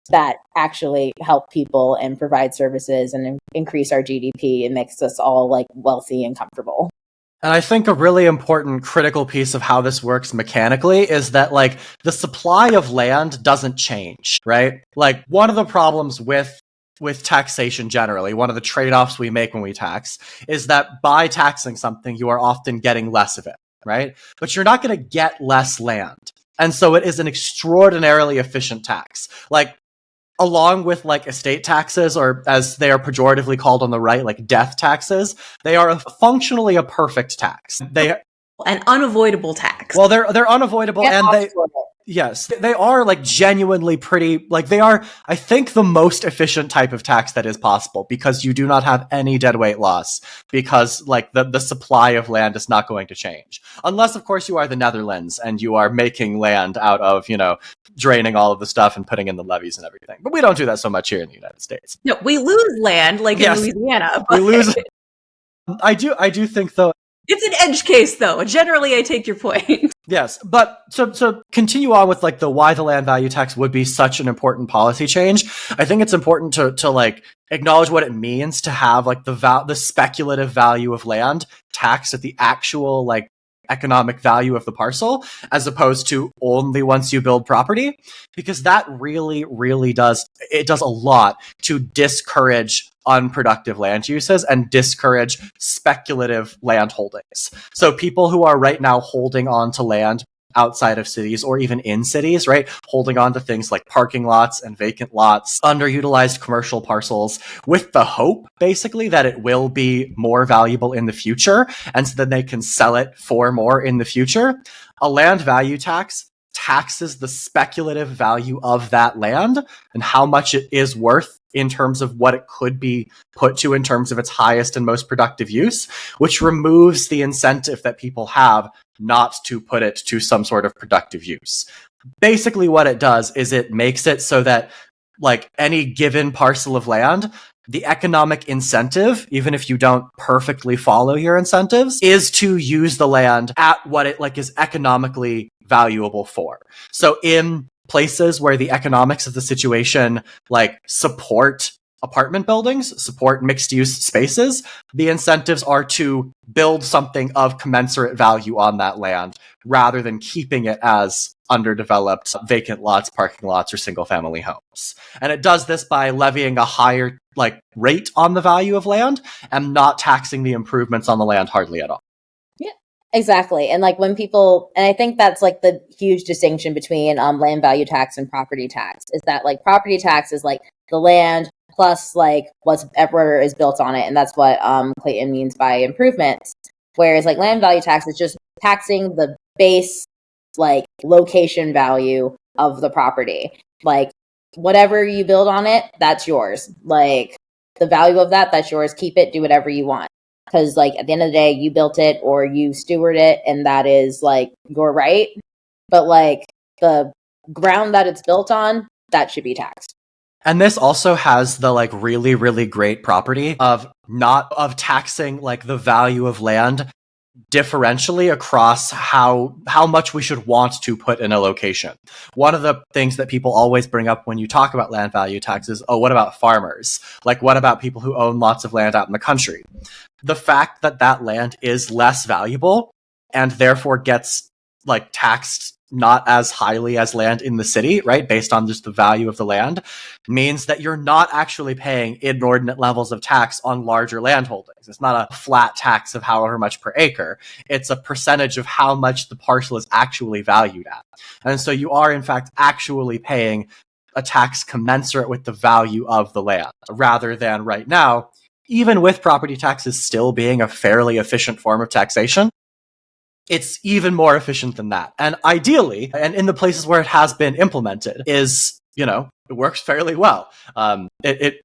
that actually help people and provide services and increase our GDP and makes us all wealthy and comfortable. And I think a really important critical piece of how this works mechanically is that the supply of land doesn't change, right? One of the problems with taxation generally, one of the trade-offs we make when we tax is that by taxing something, you are often getting less of it, right? But you're not going to get less land. And so it is an extraordinarily efficient tax. Along with estate taxes, or as they are pejoratively called on the right, death taxes, they are functionally a perfect tax. They an unavoidable tax. Well, they're unavoidable, and they are genuinely pretty. They are, I think, the most efficient type of tax that is possible because you do not have any deadweight loss because the supply of land is not going to change unless, of course, you are the Netherlands and you are making land out of draining all of the stuff and putting in the levees and everything. But we don't do that so much here in the United States. No, we lose land in Louisiana. But we lose. I do think though. It's an edge case, though. Generally, I take your point. Yes, but so continue on with the why the land value tax would be such an important policy change. I think it's important to acknowledge what it means to have the speculative value of land taxed at the actual economic value of the parcel, as opposed to only once you build property, because that really does a lot to discourage unproductive land uses and discourage speculative land holdings. So people who are right now holding on to land outside of cities or even in cities, right? Holding on to things like parking lots and vacant lots, underutilized commercial parcels with the hope, basically, that it will be more valuable in the future. And so then they can sell it for more in the future. A land value tax taxes the speculative value of that land and how much it is worth in terms of what it could be put to in terms of its highest and most productive use, which removes the incentive that people have not to put it to some sort of productive use. Basically, what it does is it makes it so that any given parcel of land, the economic incentive, even if you don't perfectly follow your incentives, is to use the land at what it is economically valuable for. So in places where the economics of the situation support apartment buildings, support mixed use spaces, the incentives are to build something of commensurate value on that land rather than keeping it as underdeveloped vacant lots, parking lots, or single family homes. And it does this by levying a higher rate on the value of land and not taxing the improvements on the land hardly at all. Yeah, exactly. And when people, and I think that's the huge distinction between land value tax and property tax is that property tax is the land plus whatever is built on it. And that's what Clayton means by improvements. Whereas like land value tax is just taxing the base like location value of the property. Like whatever you build on it, that's yours. Like the value of that, that's yours. Keep it, do whatever you want. Because like at the end of the day, you built it or you steward it, and that is like your right. But like the ground that it's built on, that should be taxed. And this also has the like really, really great property of taxing like the value of land differentially across how much we should want to put in a location. One of the things that people always bring up when you talk about land value taxes, oh, what about farmers? Like, what about people who own lots of land out in the country? The fact that that land is less valuable and therefore gets like taxed not as highly as land in the city, right, based on just the value of the land, means that you're not actually paying inordinate levels of tax on larger land holdings. It's not a flat tax of however much per acre. It's a percentage of how much the parcel is actually valued at. And so you are, in fact, actually paying a tax commensurate with the value of the land, rather than right now, even with property taxes still being a fairly efficient form of taxation, it's even more efficient than that. And ideally, and in the places where it has been implemented, is, it works fairly well. It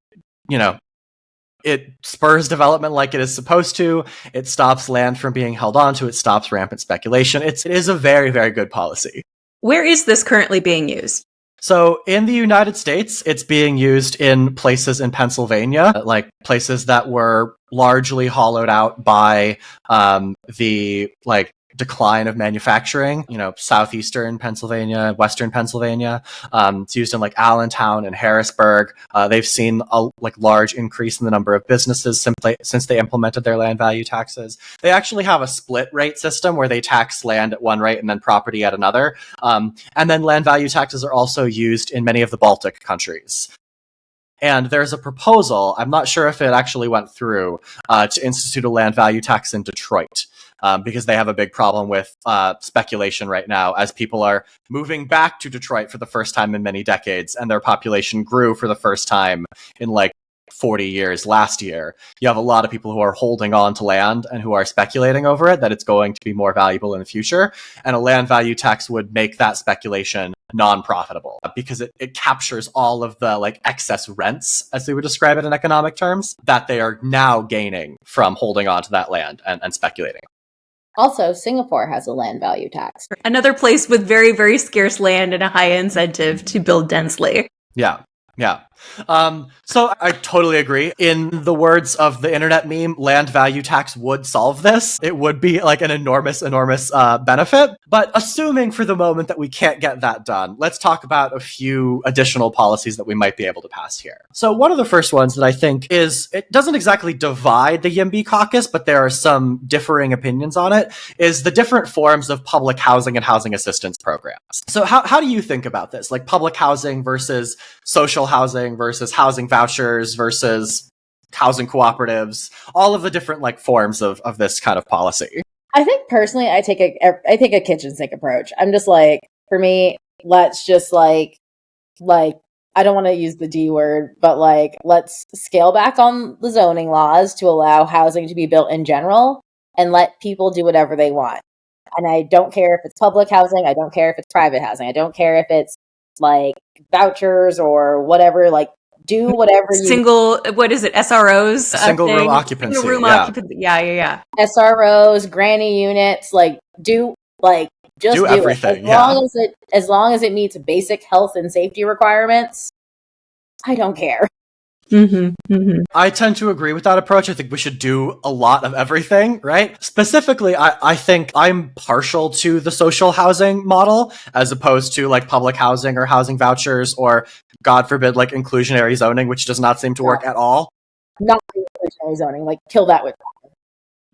spurs development like it is supposed to. It stops land from being held onto. It stops rampant speculation. It is a very, very good policy. Where is this currently being used? So in the United States, it's being used in places in Pennsylvania, like places that were largely hollowed out by the decline of manufacturing, southeastern Pennsylvania, western Pennsylvania. It's used in like Allentown and Harrisburg. They've seen a large increase in the number of businesses since they implemented their land value taxes. They actually have a split rate system where they tax land at one rate and then property at another. And then land value taxes are also used in many of the Baltic countries. And there's a proposal, I'm not sure if it actually went through, to institute a land value tax in Detroit. Because they have a big problem with speculation right now, as people are moving back to Detroit for the first time in many decades, and their population grew for the first time in 40 years last year. You have a lot of people who are holding on to land and who are speculating over it, that it's going to be more valuable in the future. And a land value tax would make that speculation non-profitable because it captures all of the excess rents, as they would describe it in economic terms, that they are now gaining from holding on to that land and speculating. Also, Singapore has a land value tax. Another place with very, very scarce land and a high incentive to build densely. Yeah. So I totally agree. In the words of the internet meme, land value tax would solve this. It would be an enormous benefit. But assuming for the moment that we can't get that done, let's talk about a few additional policies that we might be able to pass here. So one of the first ones that I think it doesn't exactly divide the YIMBY caucus, but there are some differing opinions on it, is the different forms of public housing and housing assistance programs. So how do you think about this? Public housing versus social housing versus housing vouchers versus housing cooperatives, all of the different forms of this kind of policy. I think personally, I take a kitchen sink approach. I'm just for me, let's just I don't want to use the D word, but let's scale back on the zoning laws to allow housing to be built in general and let people do whatever they want. And I don't care if it's public housing. I don't care if it's private housing. I don't care if it's vouchers or whatever, do whatever what is it, SROs? Single room occupancy. Single room occupancy. Yeah. SROs, granny units, just do everything. It. As long as it meets basic health and safety requirements, I don't care. I tend to agree with that approach. I think we should do a lot of everything, right? Specifically, I think I'm partial to the social housing model as opposed to public housing or housing vouchers or, God forbid, inclusionary zoning, which does not seem to work at all. Not inclusionary zoning, kill that with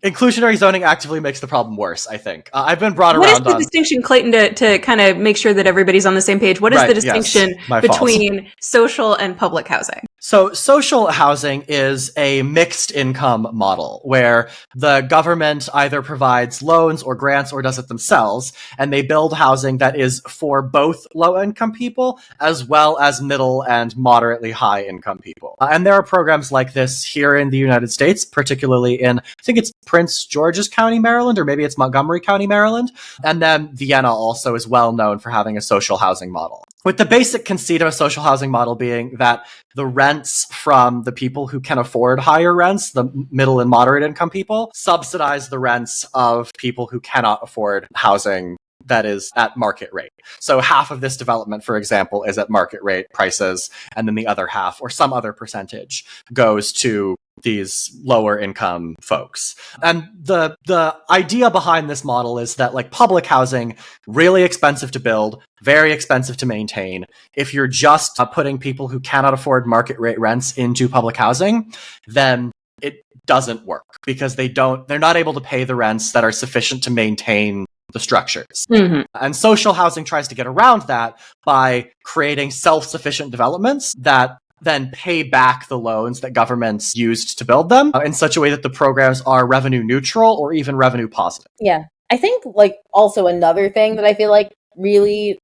inclusionary zoning actively makes the problem worse, I think. I've been brought around on... What is the distinction, Clayton, to kind of make sure that everybody's on the same page? What is the distinction between social and public housing? So social housing is a mixed income model where the government either provides loans or grants or does it themselves, and they build housing that is for both low income people as well as middle and moderately high income people. And there are programs like this here in the United States, particularly in, I think it's Prince George's County, Maryland, or maybe it's Montgomery County, Maryland. And then Vienna also is well known for having a social housing model. With the basic conceit of a social housing model being that the rents from the people who can afford higher rents, the middle and moderate income people, subsidize the rents of people who cannot afford housing that is at market rate. So half of this development, for example, is at market rate prices, and then the other half, or some other percentage, goes to these lower income folks. And the idea behind this model is that like public housing, really expensive to build, very expensive to maintain. If you're just putting people who cannot afford market rate rents into public housing, then it doesn't work because they're not able to pay the rents that are sufficient to maintain the structures. Mm-hmm. And social housing tries to get around that by creating self-sufficient developments that then pay back the loans that governments used to build them in such a way that the programs are revenue neutral or even revenue positive. Yeah. I think like also another thing that I feel like really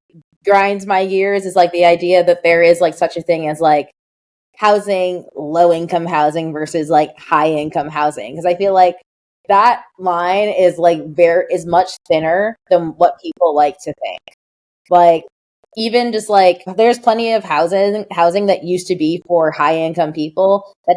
grinds my gears is like the idea that there is like such a thing as like housing, low income housing versus like high income housing. Because I feel like that line is like is much thinner than what people like to think. Like even just like there's plenty of housing that used to be for high income people that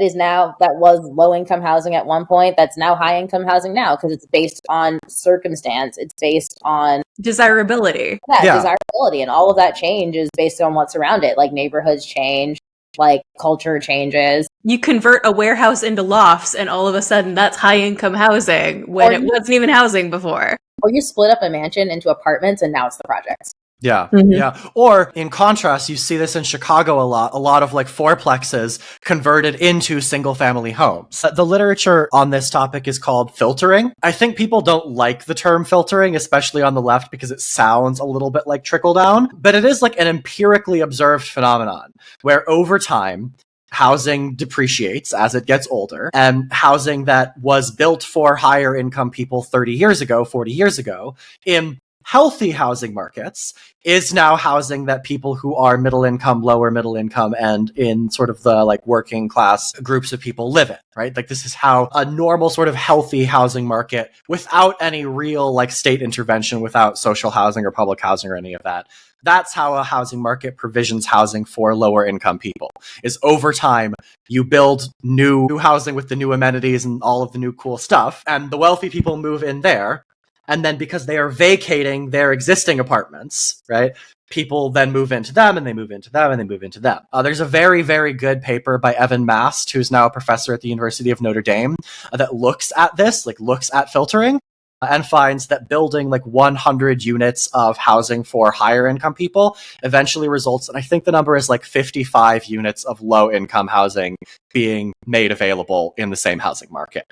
was low income housing at one point that's now high income housing now because it's based on circumstance, it's based on desirability. Yeah, desirability, and all of that change is based on what's around it. Like neighborhoods change, like culture changes. You convert a warehouse into lofts and all of a sudden that's high income housing when it wasn't even housing before. Or you split up a mansion into apartments and now it's the projects. Yeah. Mm-hmm. Yeah. Or in contrast, you see this in Chicago a lot of like fourplexes converted into single family homes. The literature on this topic is called filtering. I think people don't like the term filtering, especially on the left, because it sounds a little bit like trickle down, but it is like an empirically observed phenomenon where over time, housing depreciates as it gets older, and housing that was built for higher income people 30 years ago, 40 years ago, in healthy housing markets is now housing that people who are middle income, lower middle income, and in sort of the like working class groups of people live in, right? Like this is how a normal sort of healthy housing market without any real like state intervention, without social housing or public housing or any of that. That's how a housing market provisions housing for lower income people, is over time, you build new housing with the new amenities and all of the new cool stuff, and the wealthy people move in there. And then because they are vacating their existing apartments, right, people then move into them and they move into them and they move into them. There's a very, very good paper by Evan Mast, who's now a professor at the University of Notre Dame, that looks at this, like looks at filtering, and finds that building like 100 units of housing for higher income people eventually results in, I think the number is like 55 units of low income housing being made available in the same housing market.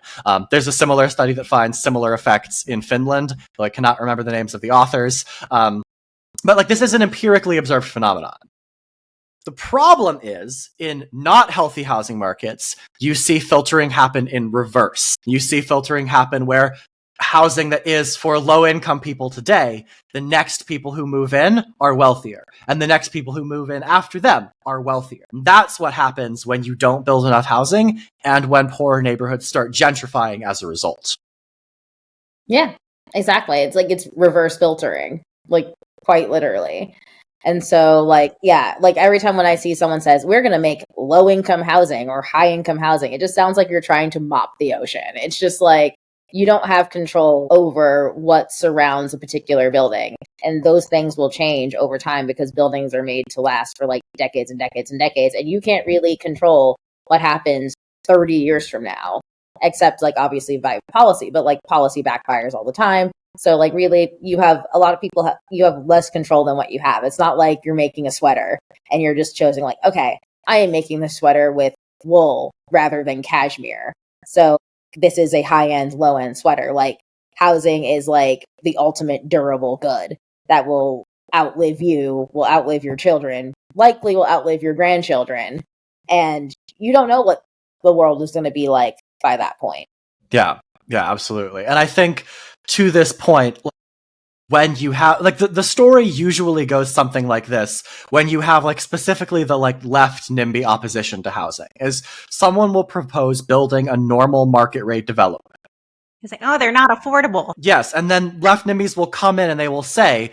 There's a similar study that finds similar effects in Finland, though I cannot remember the names of the authors. But like this is an empirically observed phenomenon. The problem is, in not healthy housing markets, you see filtering happen in reverse. You see filtering happen where housing that is for low income people today, the next people who move in are wealthier, and the next people who move in after them are wealthier. And that's what happens when you don't build enough housing and when poorer neighborhoods start gentrifying as a result. Yeah, exactly. It's like it's reverse filtering, like quite literally. And so like, yeah, like every time when I see someone says, we're going to make low income housing or high income housing, it just sounds like you're trying to mop the ocean. It's just like, you don't have control over what surrounds a particular building. And those things will change over time because buildings are made to last for like decades and decades and decades. And you can't really control what happens 30 years from now, except like obviously by policy, but like policy backfires all the time. So like really you have a lot of people, you have less control than what you have. It's not like you're making a sweater and you're just choosing like, okay, I am making this sweater with wool rather than cashmere. So this is a high-end, low-end sweater. Like housing is like the ultimate durable good that will outlive you, will outlive your children, likely will outlive your grandchildren. And you don't know what the world is going to be like by that point. Yeah, absolutely. And I think to this point, when you have like the story usually goes something like this, when you have like specifically the like left NIMBY opposition to housing, is someone will propose building a normal market rate development. It's like, oh, they're not affordable. Yes, and then left NIMBYs will come in and they will say,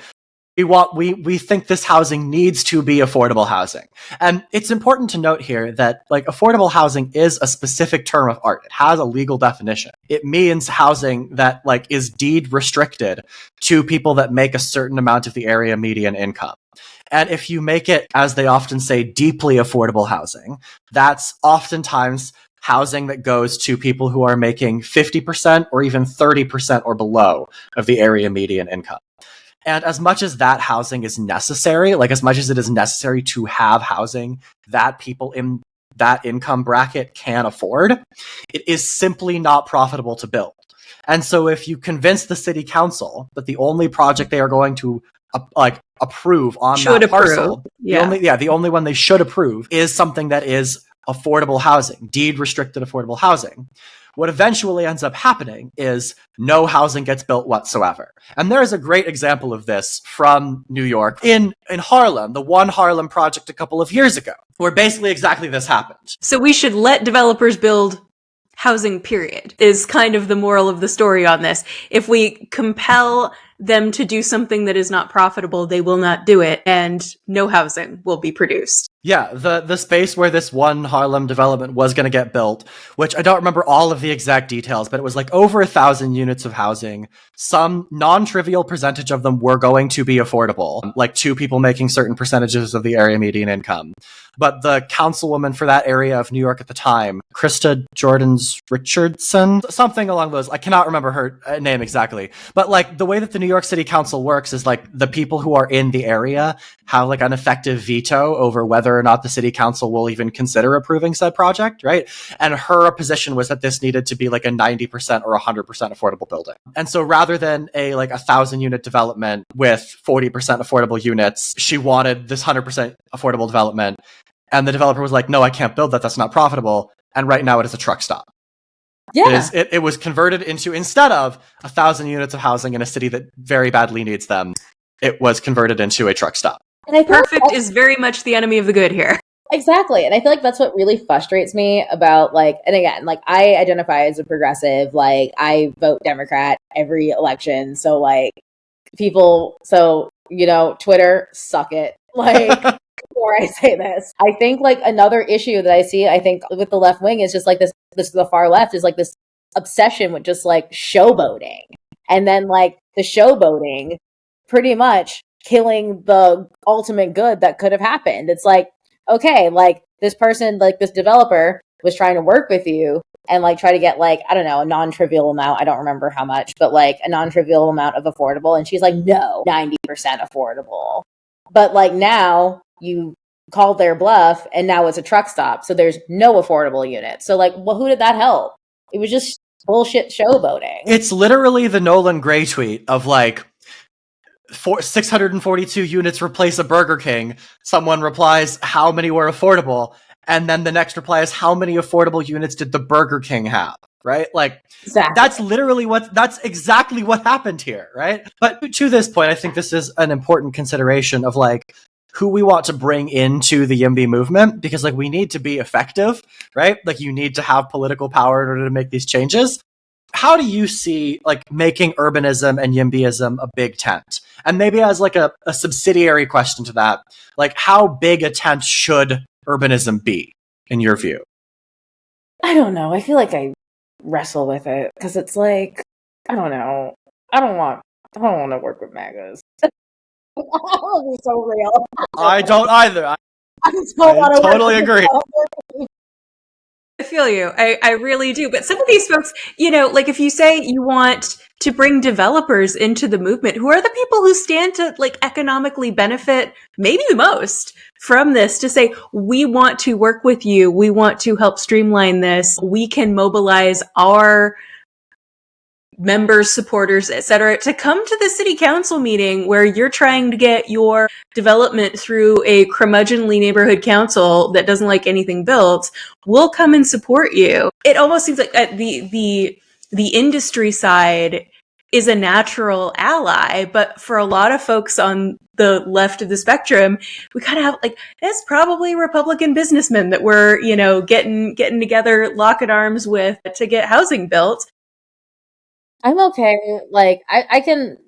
we think this housing needs to be affordable housing. And it's important to note here that like affordable housing is a specific term of art. It has a legal definition. It means housing that like is deed restricted to people that make a certain amount of the area median income. And if you make it, as they often say, deeply affordable housing, that's oftentimes housing that goes to people who are making 50% or even 30% or below of the area median income. And as much as that housing is necessary, like as much as it is necessary to have housing that people in that income bracket can afford, it is simply not profitable to build. And so if you convince the city council that the only project they are going to approve on that parcel, the only one they should approve is something that is affordable housing, deed restricted affordable housing, what eventually ends up happening is no housing gets built whatsoever. And there is a great example of this from New York in Harlem, the One Harlem project a couple of years ago, where basically exactly this happened. So we should let developers build housing, period, is kind of the moral of the story on this. If we compel them to do something that is not profitable, they will not do it, and no housing will be produced. Yeah, the space where this One Harlem development was going to get built, which I don't remember all of the exact details, but it was like over 1,000 units of housing. Some non-trivial percentage of them were going to be affordable, like two people making certain percentages of the area median income. But the councilwoman for that area of New York at the time, Krista Jordans Richardson, something along those, I cannot remember her name exactly. But like the way that the New York City Council works is like the people who are in the area have like an effective veto over whether or not the city council will even consider approving said project, right? And her position was that this needed to be like a 90% or 100% affordable building. And so rather than a like 1,000 unit development with 40% affordable units, she wanted this 100% affordable development. And the developer was like, no, I can't build that. That's not profitable. And right now it is a truck stop. Yeah. It was converted into, instead of 1,000 units of housing in a city that very badly needs them, it was converted into a truck stop. And I Perfect is very much the enemy of the good here. Exactly. And I feel like that's what really frustrates me about like, and again, like I identify as a progressive, like I vote Democrat every election. So like people, so, you know, Twitter, suck it. Like before I say this, I think like another issue that I see, I think with the left wing is just like this, the far left is like this obsession with just like showboating. And then like the showboating pretty much killing the ultimate good that could have happened. It's like, okay, like this person, like this developer was trying to work with you and like try to get like, I don't know, a non-trivial amount. I don't remember how much, but like a non-trivial amount of affordable. And she's like, no, 90% affordable. But like now you called their bluff and now it's a truck stop. So there's no affordable unit. So like, well, who did that help? It was just bullshit showboating. It's literally the Nolan Gray tweet of like, 642 units replace a Burger King. Someone replies, how many were affordable? And then the next reply is, how many affordable units did the Burger King have? Right? Like, exactly. That's exactly what happened here, right? But to this point, I think this is an important consideration of like, who we want to bring into the YIMBY movement, because like we need to be effective, right? Like you need to have political power in order to make these changes. How do you see like making urbanism and YIMBYism a big tent? And maybe as like a subsidiary question to that, like how big a tent should urbanism be in your view? I don't know. I feel like I wrestle with it because it's like, I don't know. I don't want to work with MAGAs. I'll be so real. I don't either. I totally agree. I feel you. I really do. But some of these folks, you know, like if you say you want to bring developers into the movement, who are the people who stand to like economically benefit maybe the most from this, to say, we want to work with you. We want to help streamline this. We can mobilize our members, supporters, etc., to come to the city council meeting where you're trying to get your development through a curmudgeonly neighborhood council that doesn't like anything built, will come and support you. It almost seems like the industry side is a natural ally, but for a lot of folks on the left of the spectrum, we kind of have like, it's probably Republican businessmen that we're, getting together, locking arms with to get housing built. I'm okay. Like, I can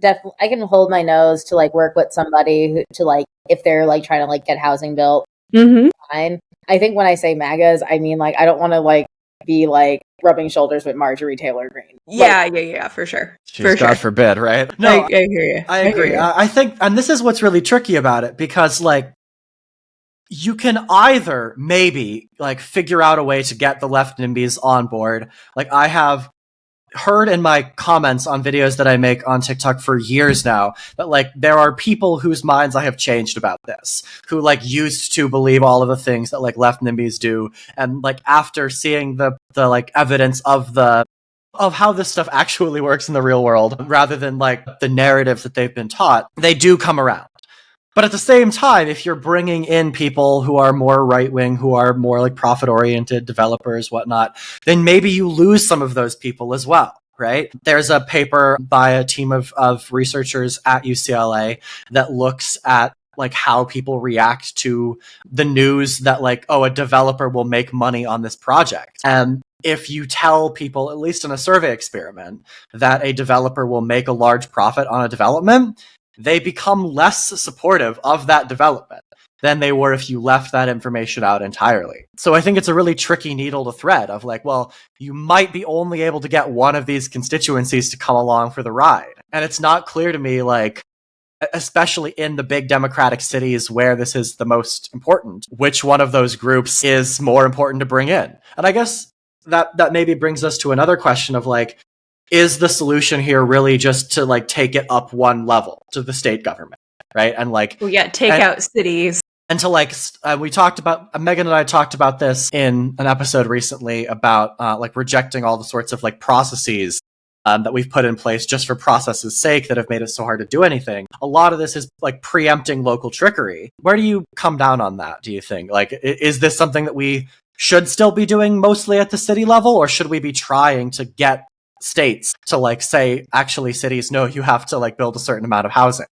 hold my nose to like work with somebody who, to like, if they're like trying to like get housing built. Mm-hmm. Fine. I think when I say MAGAs, I mean like, I don't want to like be like rubbing shoulders with Marjorie Taylor Greene. Yeah, for sure. Jeez, God forbid, right? No, I hear you. I agree. I think, and this is what's really tricky about it, because like, you can either maybe like figure out a way to get the left NIMBYs on board. Like, I have heard in my comments on videos that I make on TikTok for years now that like there are people whose minds I have changed about this, who like used to believe all of the things that like left NIMBYs do, and like after seeing the like evidence of how this stuff actually works in the real world, rather than like the narrative that they've been taught, they do come around. But at the same time, if you're bringing in people who are more right-wing, who are more like profit-oriented developers, whatnot, then maybe you lose some of those people as well, right? There's a paper by a team of researchers at UCLA that looks at like how people react to the news that like, oh, a developer will make money on this project. And if you tell people, at least in a survey experiment, that a developer will make a large profit on a development, they become less supportive of that development than they were if you left that information out entirely. So I think it's a really tricky needle to thread of like, well, you might be only able to get one of these constituencies to come along for the ride. And it's not clear to me, like, especially in the big democratic cities where this is the most important, which one of those groups is more important to bring in. And I guess that maybe brings us to another question of like, is the solution here really just to like take it up one level to the state government, right? And like, take out cities. And to like, we talked about, Megan and I talked about this in an episode recently about like rejecting all the sorts of like processes that we've put in place just for process's sake that have made it so hard to do anything. A lot of this is like preempting local trickery. Where do you come down on that, do you think? Like, is this something that we should still be doing mostly at the city level, or should we be trying to get states to like say, actually cities, no, you have to like build a certain amount of housing?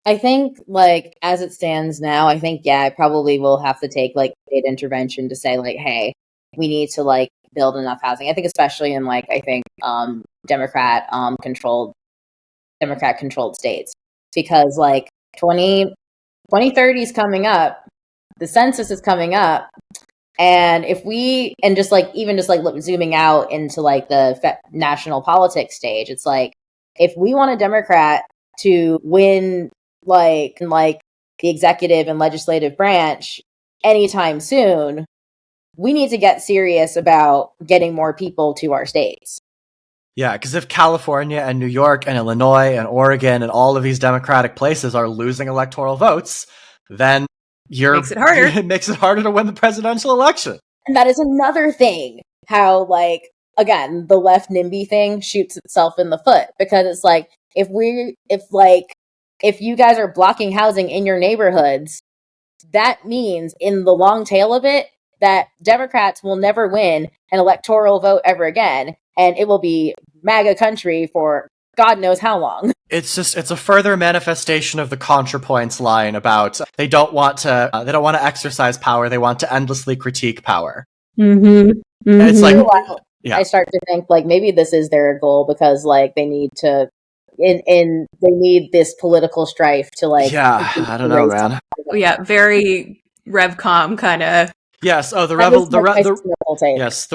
I think like as it stands now, I think, yeah, I probably will have to take like state intervention to say like, hey, we need to like build enough housing. I think especially in like, I think Democrat controlled states, because like 2030 is coming up, the census is coming up. And if we, and just like, even just like zooming out into like the national politics stage, it's like, if we want a Democrat to win like the executive and legislative branch anytime soon, we need to get serious about getting more people to our states. Yeah, because if California and New York and Illinois and Oregon and all of these democratic places are losing electoral votes, then makes it harder. It makes it harder to win the presidential election. And that is another thing, how like, again, the left NIMBY thing shoots itself in the foot, because it's like, if you guys are blocking housing in your neighborhoods, that means in the long tail of it that Democrats will never win an electoral vote ever again, and it will be MAGA country for God knows how long. It's a further manifestation of the ContraPoints line about they don't want to exercise power, they want to endlessly critique power. Mm-hmm. Mm-hmm. And it's like, I start to think like maybe this is their goal, because like they need to, they need this political strife to like. Yeah, I don't know, man. Yeah, very Revcom kind of. Yes. Oh, the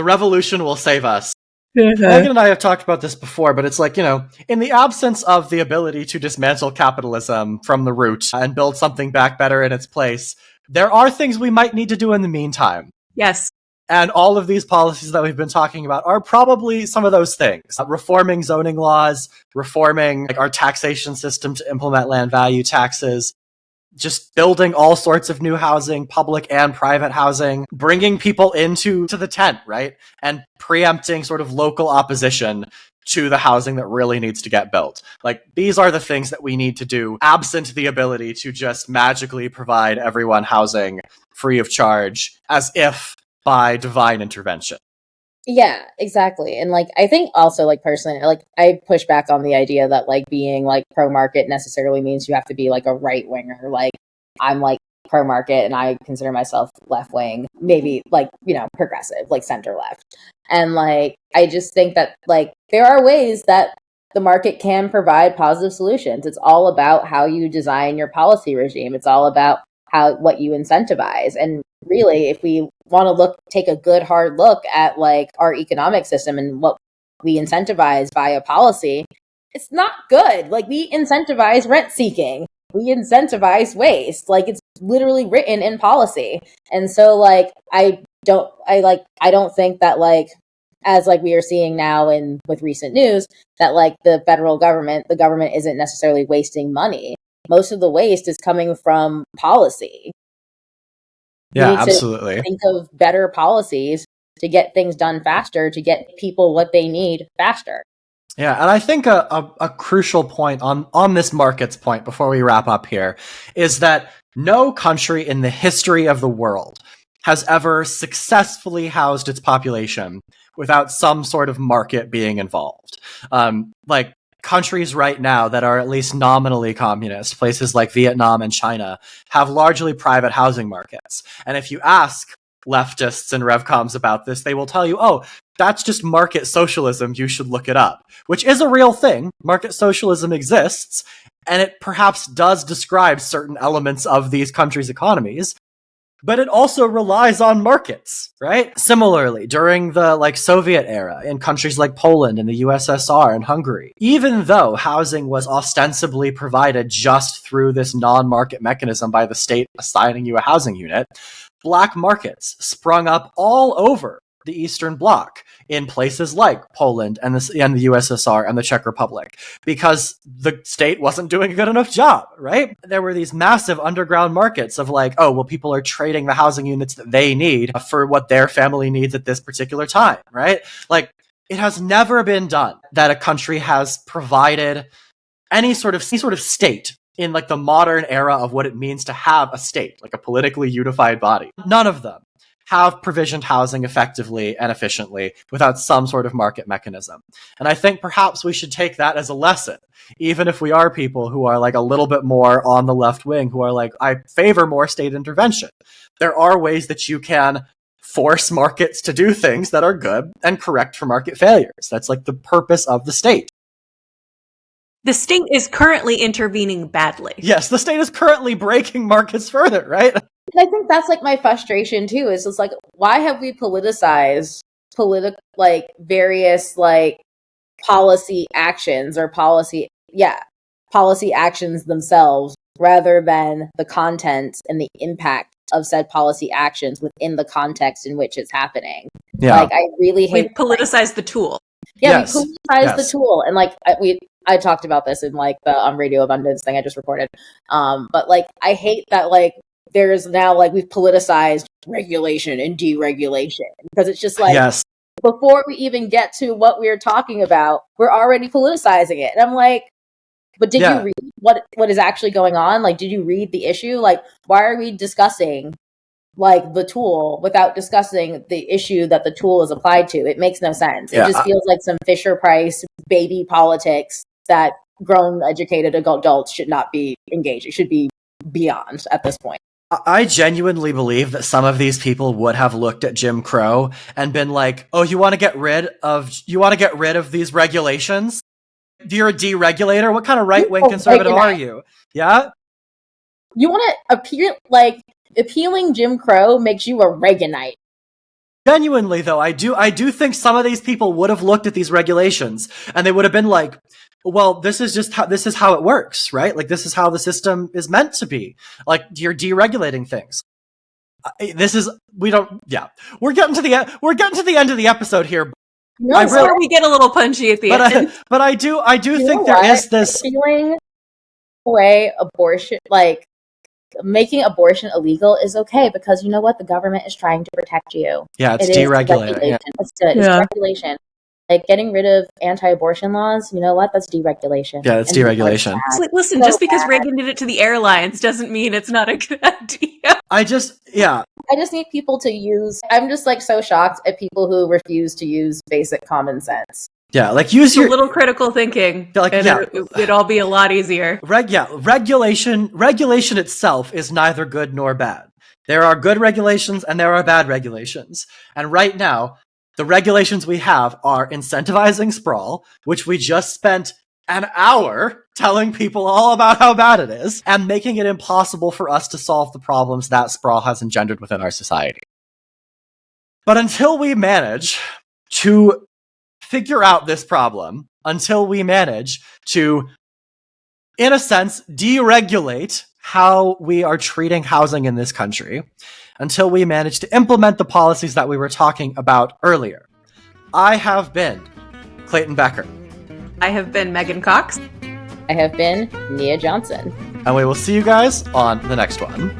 revolution will save us. Megan and I have talked about this before, but it's like, in the absence of the ability to dismantle capitalism from the root and build something back better in its place, there are things we might need to do in the meantime. Yes. And all of these policies that we've been talking about are probably some of those things. Reforming zoning laws, reforming like our taxation system to implement land value taxes, just building all sorts of new housing, public and private housing, bringing people into the tent, right? And preempting sort of local opposition to the housing that really needs to get built. Like, these are the things that we need to do, absent the ability to just magically provide everyone housing free of charge, as if by divine intervention. Yeah, exactly. And like, I think also, like, personally, like, I push back on the idea that like being like pro market necessarily means you have to be like a right winger. Like, I'm like pro market and I consider myself left wing, maybe like, you know, progressive, like center left. And like, I just think that like there are ways that the market can provide positive solutions. It's all about how you design your policy regime. It's all about what you incentivize. And really, if we want to take a good hard look at like our economic system and what we incentivize via policy, it's not good. Like, we incentivize rent seeking, we incentivize waste. Like, it's literally written in policy. And so like, I don't think that like, as like we are seeing now in with recent news, that like the government isn't necessarily wasting money. Most of the waste is coming from policy. Yeah, absolutely. Think of better policies to get things done faster, to get people what they need faster. Yeah, and I think a crucial point on this markets point before we wrap up here is that no country in the history of the world has ever successfully housed its population without some sort of market being involved. Like, countries right now that are at least nominally communist, places like Vietnam and China, have largely private housing markets. And if you ask leftists and revcoms about this, they will tell you, oh, that's just market socialism, you should look it up. Which is a real thing. Market socialism exists, and it perhaps does describe certain elements of these countries' economies, but it also relies on markets, right? Similarly, during the like Soviet era, in countries like Poland and the USSR and Hungary, even though housing was ostensibly provided just through this non-market mechanism by the state assigning you a housing unit, black markets sprung up all over the Eastern Bloc in places like Poland and the USSR and the Czech Republic, because the state wasn't doing a good enough job, right? There were these massive underground markets of like, oh, well, people are trading the housing units that they need for what their family needs at this particular time, right? Like, it has never been done that a country has provided any sort of state in like the modern era of what it means to have a state, like a politically unified body. None of them have provisioned housing effectively and efficiently without some sort of market mechanism. And I think perhaps we should take that as a lesson, even if we are people who are like a little bit more on the left wing, who are like, I favor more state intervention. There are ways that you can force markets to do things that are good and correct for market failures. That's like the purpose of the state. The state is currently intervening badly. Yes, the state is currently breaking markets further, right? And I think that's like my frustration too, is just like, why have we politicized various like policy actions or policy actions themselves, rather than the content and the impact of said policy actions within the context in which it's happening. Yeah. Like, I really hate we politicized the tool. Yeah, yes. We politicized the tool. And like I talked about this in like the Radio Abundance thing I just recorded. But like, I hate that like there's now like we've politicized regulation and deregulation, because it's just like, yes, before we even get to what we're talking about, we're already politicizing it. And I'm like, but did you read what is actually going on? Like, did you read the issue? Like, why are we discussing like the tool without discussing the issue that the tool is applied to? It makes no sense. It just feels like some Fisher Price baby politics that grown, educated adults should not be engaged. It should be beyond at this point. I genuinely believe that some of these people would have looked at Jim Crow and been like, "Oh, you want to get rid of these regulations? You're a deregulator? What kind of right-wing conservative are you?" Yeah? You want to appealing Jim Crow makes you a Reaganite. Genuinely, though, I do think some of these people would have looked at these regulations and they would have been like, well, this is how it works, right? Like, this is how the system is meant to be. Like, you're deregulating things. We're getting to the end of the episode here. No, we get a little punchy at the end. But I do think there is this feeling away abortion, like making abortion illegal is okay, because you know what? The government is trying to protect you. Yeah, it's deregulating. Yeah. It's good. It's regulation. Like getting rid of anti-abortion laws, you know what? That's deregulation. Yeah, it's And deregulation. Listen, So just because bad. Reagan did it to the airlines doesn't mean it's not a good idea. I just need people to use. I'm just like so shocked at people who refuse to use basic common sense. Yeah, like use A your little critical thinking, Like, and yeah. it'd all be a lot easier. regulation itself is neither good nor bad. There are good regulations and there are bad regulations. And right now, the regulations we have are incentivizing sprawl, which we just spent an hour telling people all about how bad it is, and making it impossible for us to solve the problems that sprawl has engendered within our society. But until we manage to figure out this problem, until we manage to, in a sense, deregulate how we are treating housing in this country, until we manage to implement the policies that we were talking about earlier. I have been Clayton Becker. I have been Megan Cox. I have been Nia Johnson. And we will see you guys on the next one.